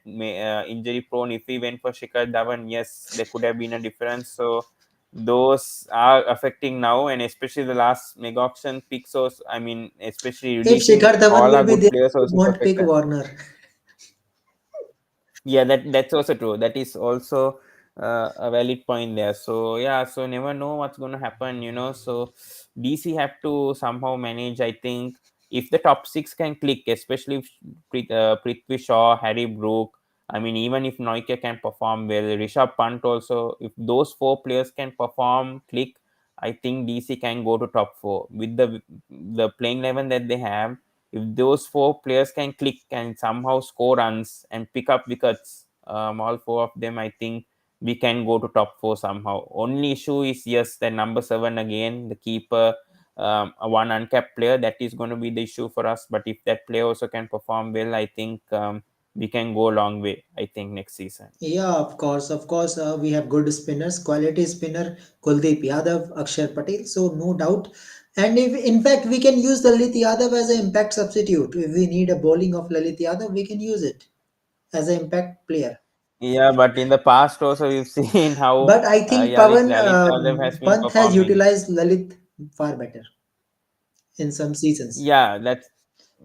injury prone. If we went for Shikhar Dhawan, yes, there could have been a difference. So those are affecting now, and especially the last mega auction picks. So I mean, especially If releasing Shikhar Dhawan all our will be good there, players you also won't pick affected. Warner. Yeah, that's also true. That is also a valid point there. So yeah, so never know what's going to happen, so DC have to somehow manage. I think if the top six can click, especially if Prithvi Shaw, Harry Brook, I mean, even if Noika can perform well, Rishabh Pant also, if those four players can perform, click, I think DC can go to top four with the playing 11 that they have. If those four players can click and somehow score runs and pick up wickets, all four of them, I think we can go to top four somehow. Only issue is, yes, the number seven again, the keeper, a one uncapped player, that is going to be the issue for us. But if that player also can perform well, I think we can go a long way, I think, next season. Yeah, of course, of course. We have good spinners, quality spinner, Kuldeep Yadav, Akshar Patel. So no doubt. And if in fact we can use Lalit Yadav as an impact substitute. If we need a bowling of Lalit Yadav, we can use it as an impact player. Yeah, but in the past also we've seen how But I think Yalit Pavan Lalit Yadav has been Pant has performing. utilized Lalit far better in some seasons. Yeah, that's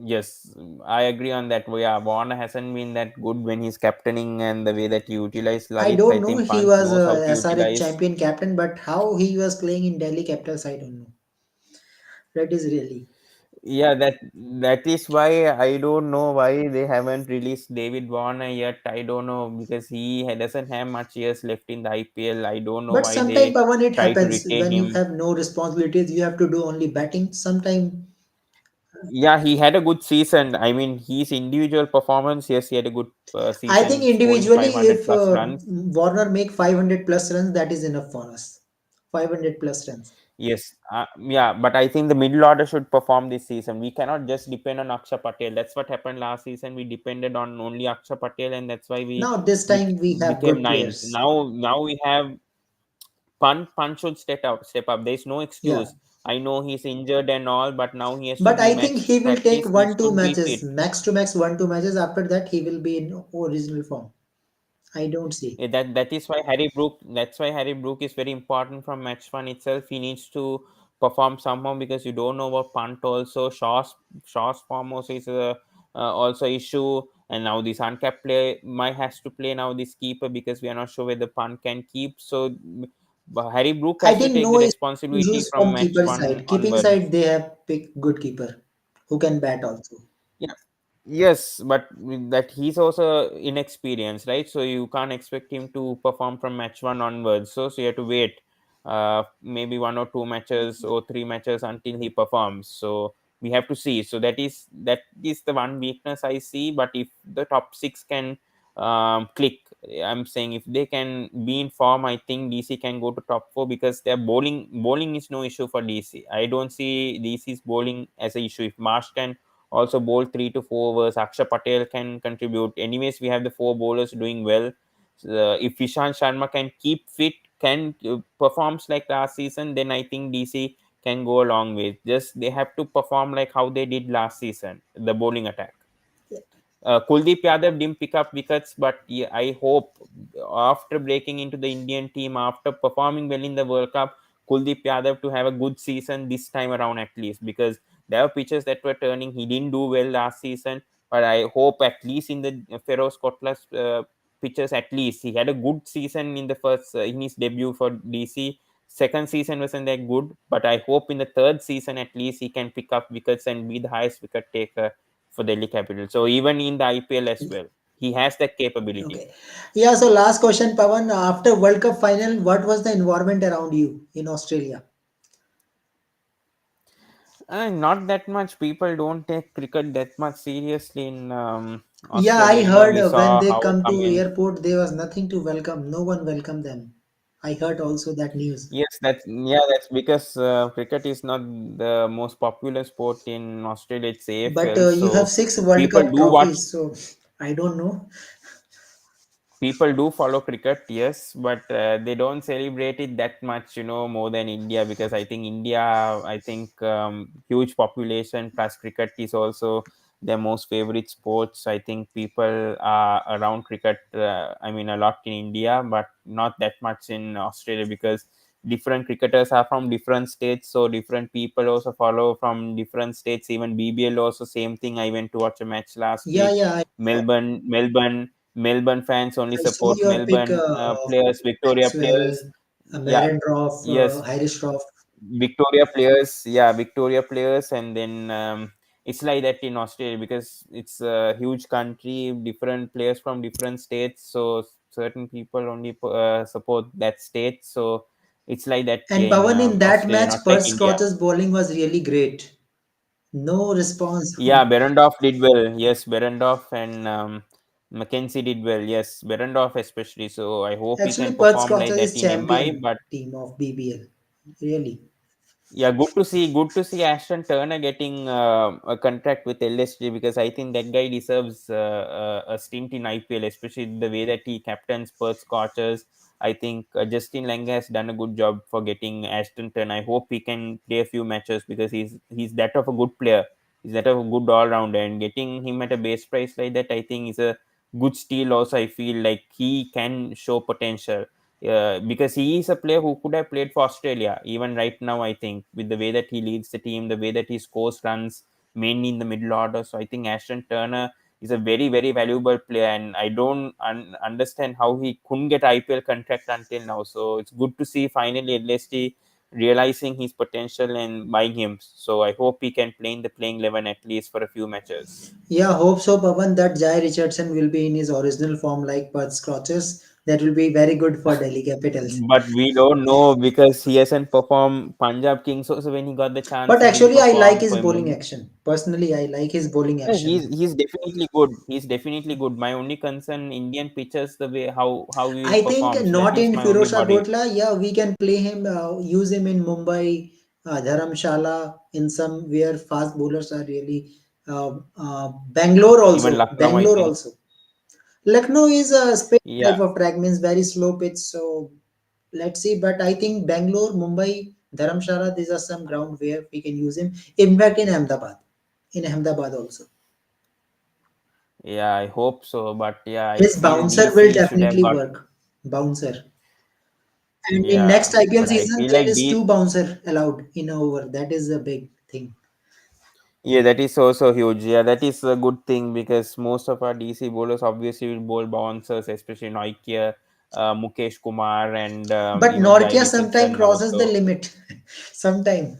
yes, I agree on that. Yeah, Warner hasn't been that good when he's captaining, and the way that he utilized I Lalit, I don't know. think He Pant was knows how a to SRH utilize. champion captain, but how he was playing in Delhi Capitals, I don't know. That is really. Yeah, that is why I don't know why they haven't released David Warner yet. I don't know because doesn't have much years left in the IPL. I don't know But why sometimes, they Pavan, it try to happens retain when you him. have no responsibilities. You have to do only batting. Sometimes Yeah, he had a good season. I mean, his individual performance, yes, he had a good I think season, scoring individually, 500 if plus runs. Warner make 500 plus runs, that is enough for us. 500 plus runs. Yes, yeah, but I think the middle order should perform this season. We cannot just depend on Aksha Patel. That's what happened last season. We depended on only Aksha Patel, and that's why we Now this time we have became good ninth. players. Now we have Pan should step up. There's no Yeah. excuse. I know he's injured and all, but now he has to But give I think match he will take practice. He one, two should be matches, fit. max to max one, two matches. After that, he will be in original form. I don't see. That is why Harry Brook. That's why Harry Brook is very important from match one itself. He needs to perform somehow because you don't know about punt also. Shaw's form also is also issue. And now this uncapped player might has to play now this keeper because we are not sure whether punt can keep. So Harry Brook I has to think take no the responsibility issues from from match keeper one side. Keeping onwards. side, they have picked good keeper who can bat also. Yeah. Yes, but with that he's also inexperienced, right? So you can't expect him to perform from match one onwards. So you have to wait, maybe one or two matches or three matches until he performs. So we have to see. So that is the one weakness I see. But if the top six can click, I'm saying if they can be in form, I think DC can go to top four because their bowling is no issue for DC. I don't see DC's bowling as an issue. If Marsh can also bowl 3 to 4 overs. Akshay Patel can contribute. Anyways, we have the four bowlers doing well. If Ishant Sharma can keep fit, can performs like last season, then I think DC can go a long way. Just they have to perform like how they did last season, the bowling attack. Kuldeep Yadav didn't pick up wickets, but yeah, I hope after breaking into the Indian team, after performing well in the World Cup, Kuldeep Yadav to have a good season this time around at least because there were pitches that were turning. He didn't do well last season, but I hope at least in the Feroz Kotlas pitches, at least he had a good season in the first in his debut for DC. Second season wasn't that good, but I hope in the third season at least he can pick up wickets and be the highest wicket taker for Delhi Capital. So even in the IPL as well, he has that capability. Okay. Yeah, so last question, Pawan. After World Cup final, what was the environment around you in Australia? Not that much. People don't take cricket that much seriously in Yeah, Australia. I heard We when saw they how come to Cummins. airport, there was nothing to welcome. No one welcomed them. I heard also that news. Yes, that's because cricket is not the most popular sport in Australia. It's But AFL, you have so six World people Cup do watch. trophies, so I don't know. People do follow cricket, yes, but they don't celebrate it that much, more than India, because I think India, I think huge population plus cricket is also their most favorite sports. I think people are around cricket, I mean, a lot in India, but not that much in Australia, because different cricketers are from different states, so different people also follow from different states. Even BBL also same thing. I went to watch a match last Yeah, week. yeah. Melbourne fans only I saw support your pick Melbourne of players, Victoria Maxwell, players. Yeah, Marendorf, yes, Irish Roth. Victoria players. Yeah, Victoria players, and then it's like that in Australia because it's a huge country, different players from different states. So certain people only support that state. So it's like that And here in Pawan, in that Australia, match, not like Perth India. Scorcher's bowling was really great. No response. Yeah, Berendorf did well. Yes, Berendorf and Mackenzie did well. Yes, Berendorf especially. So I hope he Actually, can Perth perform Scorcher like that is in MI. champion But team of BBL. Really. yeah, good to see Ashton Turner getting a contract with LSG, because I think that guy deserves a stint in IPL, especially the way that he captains Perth Scorchers. I think Justin Langer has done a good job for getting Ashton Turner. I hope he can play a few matches because he's that of a good player. He's that of a good all rounder, and getting him at a base price like that, I think, is a good steal. Also, I feel like he can show potential because he is a player who could have played for Australia even right now. I think with the way that he leads the team, the way that he scores runs mainly in the middle order. So I think Ashton Turner is a very very valuable player, and I don't understand how he couldn't get IPL contract until now. So it's good to see finally LSD realizing his potential and buying him. So I hope he can play in the playing 11 at least for a few matches. Yeah, hope so, Pawan, that Jai Richardson will be in his original form like Perth Scorchers. That will be very good for Delhi Capitals. But we don't know because he hasn't performed Punjab Kings also. When he got the chance, But he didn't actually, I like perform his for bowling Mumbai. action. Personally, I like his bowling Yeah, action. he's definitely good. He's definitely good. My only concern, Indian pitchers, the way how he will I think perform. So that not is in my only Firozshah worry. Kotla. Yeah, we can play him, use him in Mumbai, Dharamshala, in some where fast bowlers are really. Bangalore Even also. Lucknow, I Bangalore think. also. Lucknow is a spin Yeah, type of track, means very slow pitch. So let's see. But I think Bangalore, Mumbai, Dharamshala, these are some ground where we can use him. In fact, in Ahmedabad. In Ahmedabad also. yeah, I hope so. But yeah, I His feel bouncer will DC should have definitely got. work. Bouncer. And in next Yeah, IPL but I season, feel there like is D. two bouncer allowed in a over. That is a big thing. Yeah, that is also huge. Yeah, that is a good thing because most of our DC bowlers obviously will bowl bouncers, especially Noikia, Mukesh Kumar, and But even Jai Norkia sometimes Richardson now. crosses the So limit. Sometime.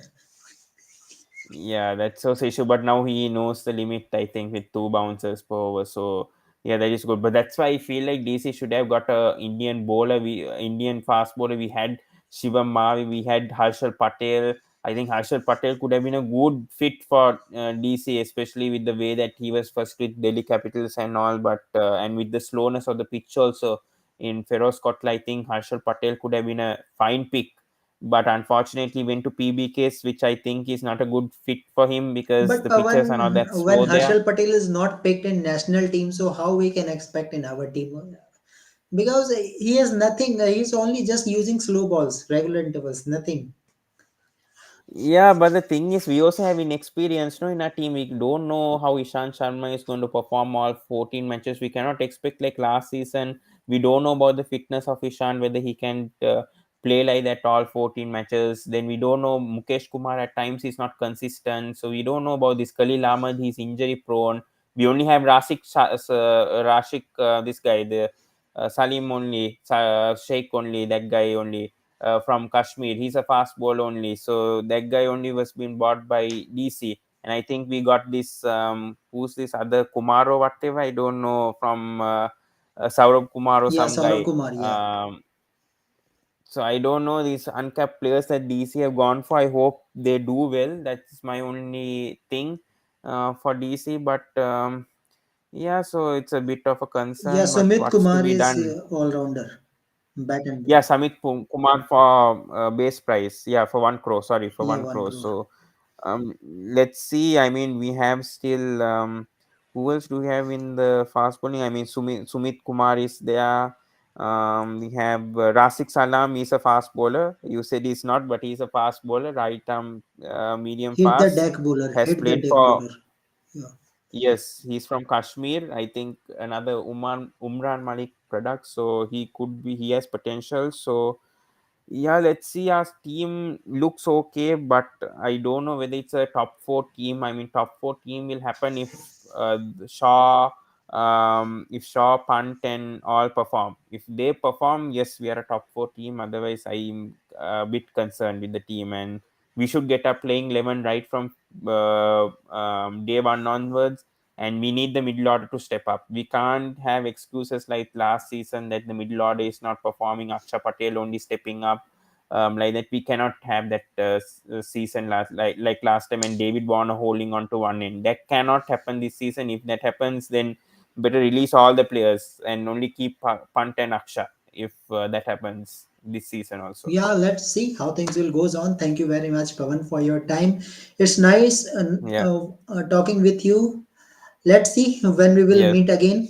yeah, that's also issue. But now he knows the limit, I think, with two bouncers per over. So yeah, that is good. But that's why I feel like DC should have got a Indian bowler. Indian fast bowler. We had Shivam Mavi, we had Harshal Patel. I think Harshal Patel could have been a good fit for DC, especially with the way that he was first with Delhi Capitals and all. But and with the slowness of the pitch also in Feroz Kotla, I think Harshal Patel could have been a fine pick, but unfortunately went to PBKs, which I think is not a good fit for him because But the pitches are not that Pavan, when slow there. Harshal Patel is not picked in national team, so how we can expect in our team? Because he has nothing. He's only just using slow balls, regular intervals, nothing. Yeah, but the thing is, we also have inexperience, no, in our team. We don't know how Ishan Sharma is going to perform all 14 matches. We cannot expect like last season. We don't know about the fitness of Ishan, whether he can play like that all 14 matches. Then we don't know Mukesh Kumar at times he's not consistent. So we don't know about this Khalil Ahmed. He's injury prone. We only have Rashik, this guy, the Salim only, Sheikh only, that guy only from Kashmir. He's a fast ball only. So that guy only was being bought by DC. And I think we got this who's this other Kumar or whatever, I don't know, from Saurabh Kumar or Yeah, some Saurav guy. Kumar. Yeah. So I don't know these uncapped players that DC have gone for. I hope they do well. That's my only thing for DC. But yeah, so it's a bit of a Yeah, concern. But Sumit what's to Kumar be is done? all rounder. Bat and Yeah, ball. Samit Kumar for base price. Yeah, for 1 crore. Sorry, for Yeah, one one crore. crore. So let's see. I mean, we have still who else do we have in the fast bowling? I mean, Sumit Kumar is there. We have Rasik Salam is a fast bowler. You said he's not, but he's a fast bowler, right arm, medium Hit the fast. deck bowler. Has Hit the played deck for, bowler. Yeah. yes, he's from Kashmir. I think another Umran Malik product. So he could be, he has potential. So yeah, let's see. Our team looks okay, but I don't know whether it's a top four team. I mean, top four team will happen Shaw, if Shaw, Punt, and all perform. If they perform, yes, we are a top four team. Otherwise, I'm a bit concerned with the team, and we should get up playing 11 right from day one onwards. And we need the middle order to step up. We can't have excuses like last season that the middle order is not performing. Aksha Patel only stepping up, like that. We cannot have that season like last time, and David Warner holding on to one end. That cannot happen this season. If that happens, then better release all the players and only keep Punt and Aksha. If that happens this season also. Yeah, let's see how things will goes on. Thank you very much, Pavan, for your time. It's nice Yeah. talking with you. Let's see when we will Yes. meet again.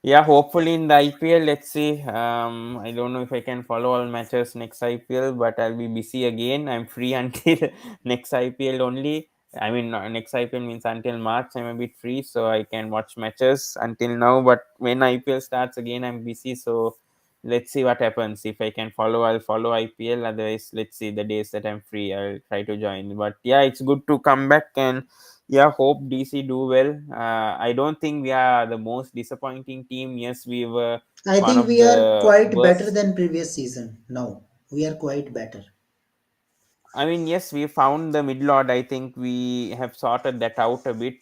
Yeah, hopefully in the IPL, let's see. I don't know if I can follow all matches next IPL, but I'll be busy again. I'm free until next IPL only. I mean, next IPL means until March. I'm a bit free, so I can watch matches until now. But when IPL starts again, I'm busy. So let's see what happens. If I can follow, I'll follow IPL. Otherwise, let's see the days that I'm free, I'll try to join. But yeah, it's good to come back, and yeah, hope DC do well. I don't think we are the most disappointing team. Yes, we were I one think of we are the quite better worst. than previous season. Now we are quite better. I mean, yes, we found the middle order. I think we have sorted that out a bit.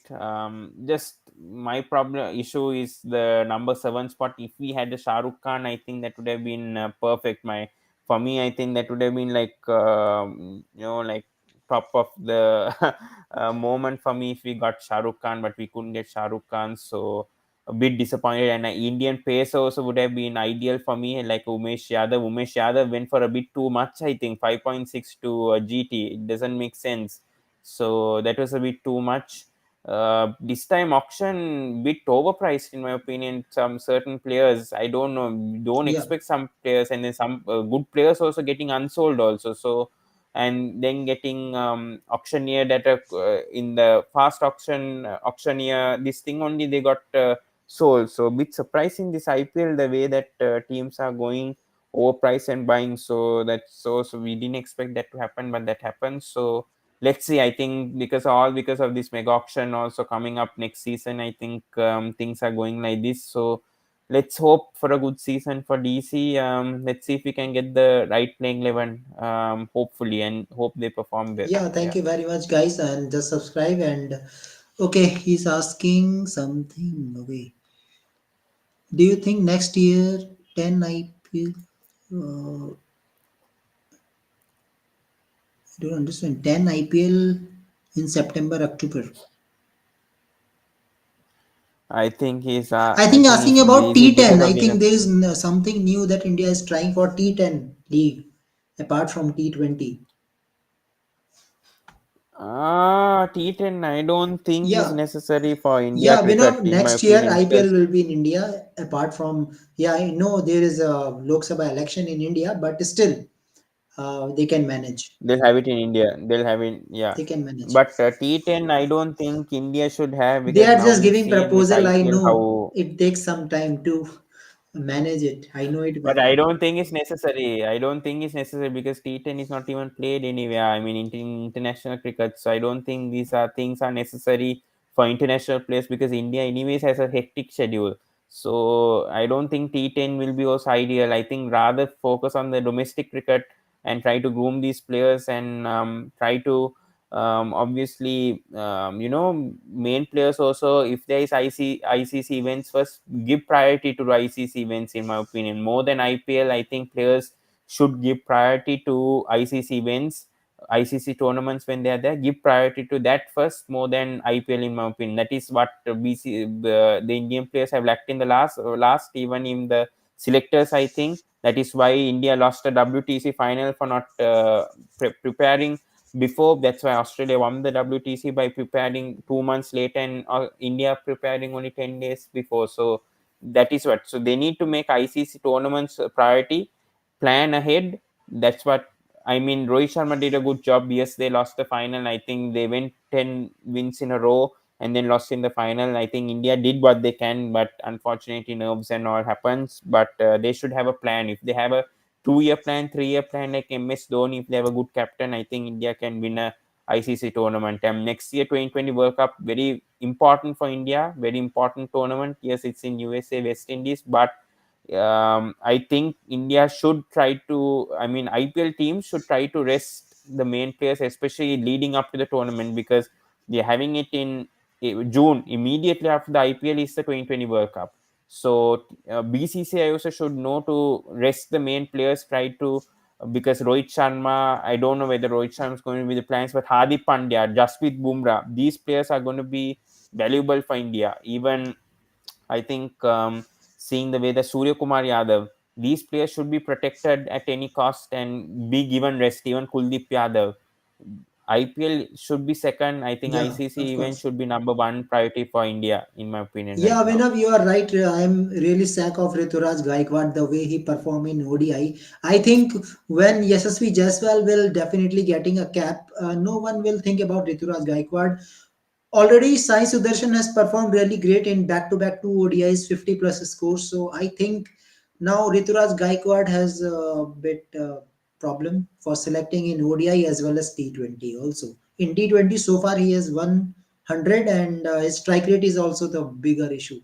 Just my problem issue is the number seven spot. If we had the Shah Rukh Khan, I think that would have been perfect. For me, I think that would have been like like top of the moment for me if we got Shah Rukh Khan, but we couldn't get Shah Rukh Khan. So a bit disappointed. And an Indian pace also would have been ideal for me, like Umesh Yadav. Umesh Yadav went for a bit too much, I think, 5.6 to GT. It doesn't make sense. So that was a bit too much. This time auction bit overpriced in my opinion. Some certain players, I don't know, don't Yeah, expect some players, and then some good players also getting unsold also. So and then getting auctioneer that in the fast auctioneer this thing only they got sold. So a bit surprising this IPL, the way that teams are going overpriced and buying. So so we didn't expect that to happen, but that happened. So let's see. I think because of this mega auction also coming up next season, I think things are going like this. So let's hope for a good season for DC. Let's see if we can get the right playing 11, hopefully, and hope they perform well. yeah. Thank Yeah. you very much, guys, and just subscribe. And okay, he's asking something. Okay, do you think next year 10 IPL? I don't understand. 10 IPL in September, October. I think asking about Is it because T10. I of the think there is something new that India is trying for T10 league apart from T20. T10? I don't think is Yeah, necessary for India yeah. We know cricket, in my next year opinion, IPL because will be in India. Apart from, yeah, I know there is a Lok Sabha election in India, but still, they can manage. they'll have it in India. They'll have it, yeah. They can manage. But T10, I don't think India should have, They because are now just we've giving seen this proposal. I IPL know how. it takes some time to manage it. I know it But very I well. don't think it's necessary. I don't think it's necessary because T10 is not even played anywhere. I mean, in international cricket. So I don't think these are things are necessary for international players, because India, anyways, has a hectic schedule. So I don't think T10 will be also ideal. I think rather focus on the domestic cricket and try to groom these players, and try to obviously main players also, if there is ICC events, first give priority to ICC events, in my opinion, more than IPL. I think players should give priority to ICC events, ICC tournaments. When they are there, give priority to that first, more than IPL, in my opinion. That is what the Indian players have lacked in the last even in the selectors, I think. That is why India lost a WTC final for not preparing before. That's why Australia won the WTC by preparing 2 months later, and India preparing only 10 days before. So that is what. So they need to make ICC tournaments a priority, plan ahead. That's what I mean. Rohit Sharma did a good job. Yes, they lost the final. I think they went 10 wins in a row and then lost in the final. I think India did what they can, but unfortunately, nerves and all happens. But they should have a plan. If they have a 2 year plan, 3 year plan like MS Dhoni, if they have a good captain, I think India can win a ICC tournament. And next year, 2020 World Cup, very important for India, very important tournament. Yes, it's in USA, West Indies, but I think India should try to, I mean, IPL teams should try to rest the main players, especially leading up to the tournament, because they're having it in June. Immediately after the IPL is the 2020 World Cup. So BCCI also should know to rest the main players, try to, because Rohit Sharma, I don't know whether Rohit Sharma is going to be the plans, but Hardik Pandya, Jasprit Bumrah, these players are going to be valuable for India. Even I think seeing the way that Surya Kumar Yadav, these players should be protected at any cost and be given rest. Even Kuldeep Yadav, IPL should be second. I think Yeah, of ICC event course. should be number one priority for India, in my opinion, Yeah, right now. Abhinav, you are right. I'm really sick of Rituraj Gaikwad, the way he performed in ODI. I think when Yashasvi Jaiswal will definitely getting a cap, no one will think about Rituraj Gaikwad. Already, Sai Sudarshan has performed really great in back-to-back two ODIs, 50 plus scores. So I think now Rituraj Gaikwad has a bit problem for selecting in ODI as well as T20 also. In T20 so far he has 100 and his strike rate is also the bigger issue.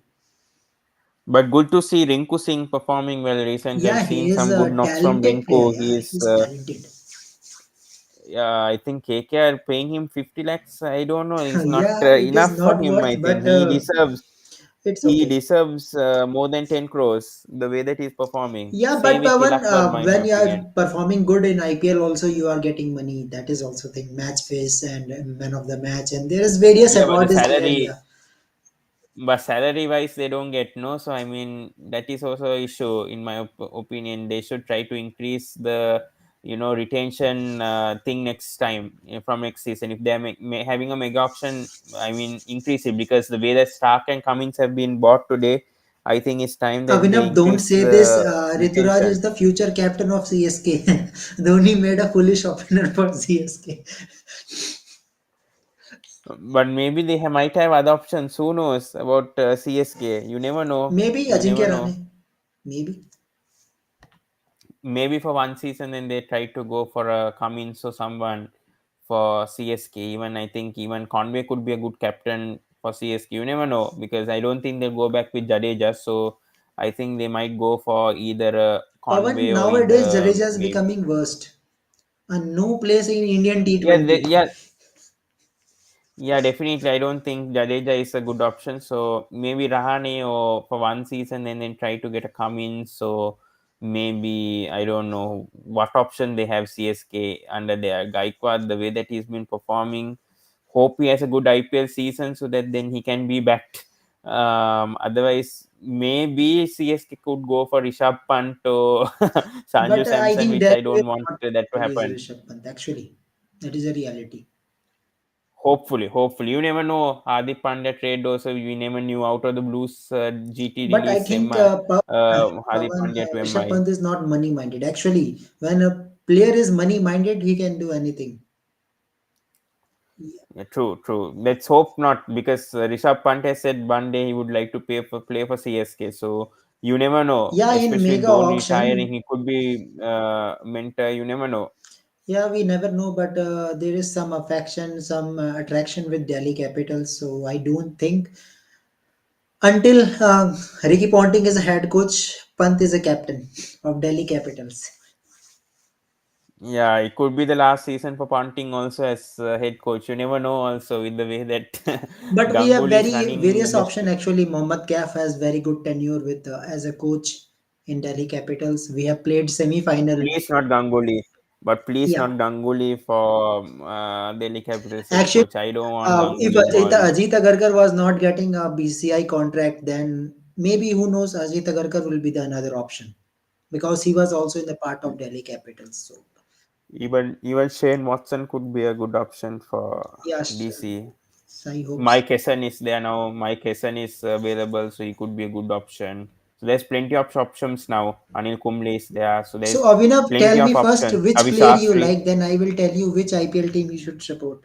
But good to see Rinku Singh performing well recently. I've Yeah, he seen is some good a knocks from talented player. Rinku. Yeah, He is, he's talented. I think KKR paying him 50 lakhs. I don't know. It's not Yeah, it is enough for not him. worth, I think but he deserves. it's He okay. deserves more than 10 crores the way that he's performing. Yeah, Same but with Pawan, Tilak Verma, in my when you opinion. are performing good in IPL, also you are getting money. That is also thing. Match face and man of the match, and there is various Yeah, but the award is there. salary, Yeah, but salary wise, they don't get no. So I mean, that is also an issue in my opinion. They should try to increase the retention thing next time, from next season. If they're having a mega auction, I mean, increase it, because the way that Stark and Cummins have been bought today, I think it's time that they Abhinav, don't increase say this. the Rituraj retention. is the future captain of CSK. Dhoni made a foolish opener for CSK. But maybe they might have other options. Who knows about CSK? You never know. Maybe You never Ajinkya know. Rane. Maybe. Maybe for one season, then they try to go for a Cummins or someone for CSK. Even I think even Conway could be a good captain for CSK. You never know, because I don't think they'll go back with Jadeja. So I think they might go for either Pawan, Conway or nowadays either Jadeja is maybe. becoming worst. And no place in Indian Yeah, T20. yeah. Yeah, definitely. I don't think Jadeja is a good option. So maybe Rahane or for one season and then try to get a come in. So maybe I don't know what option they have CSK under their Gaikwad, the way that he's been performing. Hope he has a good IPL season so that then he can be backed. Otherwise, maybe CSK could go for Rishabh Pant or Sanju But I Samson, think which that I will don't want not that to release happen. Rishabh Pant. Actually, that is a reality. Hopefully. You never know. Hardik Pandya trade also, you never knew out of the blues. GT But I release think MI, Hardik Pawan, Pandya to Rishabh MI. Pant is not money minded. Actually, when a player is money minded, he can do anything. Yeah, true. Let's hope not, because Rishabh Pant has said one day he would like to play for CSK. So you never know. Yeah, in Especially with mega Dhoni retiring, auction, he could be mentor. You never know. yeah, we never know, but there is some affection, some attraction with Delhi Capitals. So I don't think until Ricky Ponting is a head coach, Pant is a captain of Delhi Capitals. Yeah, it could be the last season for Ponting also as head coach. You never know. Also with the way that But we have Ganguly is very running various the option. Actually, Mohammad Kaif has very good tenure with as a coach in Delhi Capitals. We have played semi-final. Please not Ganguly, but please Yeah, not Ganguly for Delhi Capitals head actually, coach. I don't want if Ganguly involved. Ajit Agarkar was not getting a BCI contract, then maybe who knows, Ajit Agarkar will be the another option because he was also in the part of Delhi Capitals. So Even Shane Watson could be a good option for yeah, DC. I hope so. Mike Hessen is there now. Mike Hessen is available, so he could be a good option. So there's plenty of options now. Anil Kumble is there, so So there's Avinav, plenty tell me of first options. which Ravi player you Shastri, like, then I will tell you which IPL team you should support.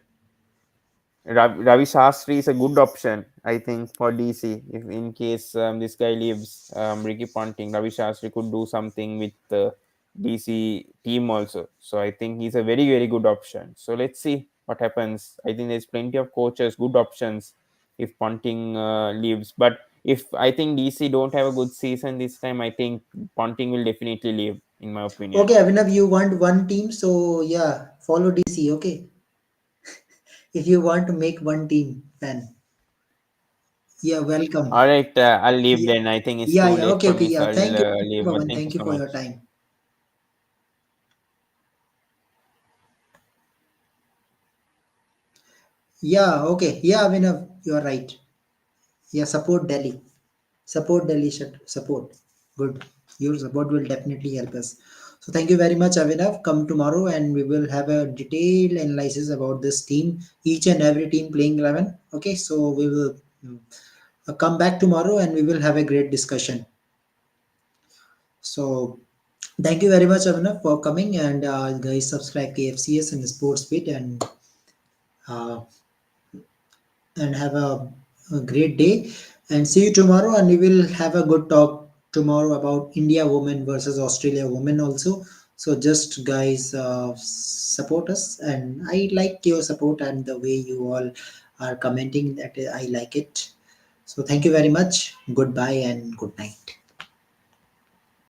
Ravi Shastri is a good option, I think, for DC. If in case this guy leaves, Ricky Ponting, Ravi Shastri could do something with the DC team also. So I think he's a very, very good option. So let's see what happens. I think there's plenty of coaches, good options if Ponting leaves. But if I think DC don't have a good season this time, I think Ponting will definitely leave, in my opinion. Okay, Avinav, you want one team, so yeah, follow DC. Okay, if you want to make one team fan, yeah, welcome. All right, I'll leave Yeah, then. I think it's yeah, too yeah. late Okay, for okay, me, so yeah. I'll Thank you, leave. But Pawan. thank you Thank you so for your much. time. Yeah, okay, yeah, Avinav, you are right. Yeah, support Delhi. Support Delhi. Should support. Good. Your support will definitely help us. So thank you very much, Avinav. Come tomorrow and we will have a detailed analysis about this team, each and every team playing 11. Okay, so we will come back tomorrow and we will have a great discussion. So thank you very much, Avinav, for coming and guys subscribe KFCS and Sports Bit uh, and have a great day and see you tomorrow and we will have a good talk tomorrow about India women versus Australia women also. So just guys support us and I like your support and the way you all are commenting that I like it. So thank you very much. Goodbye and good night.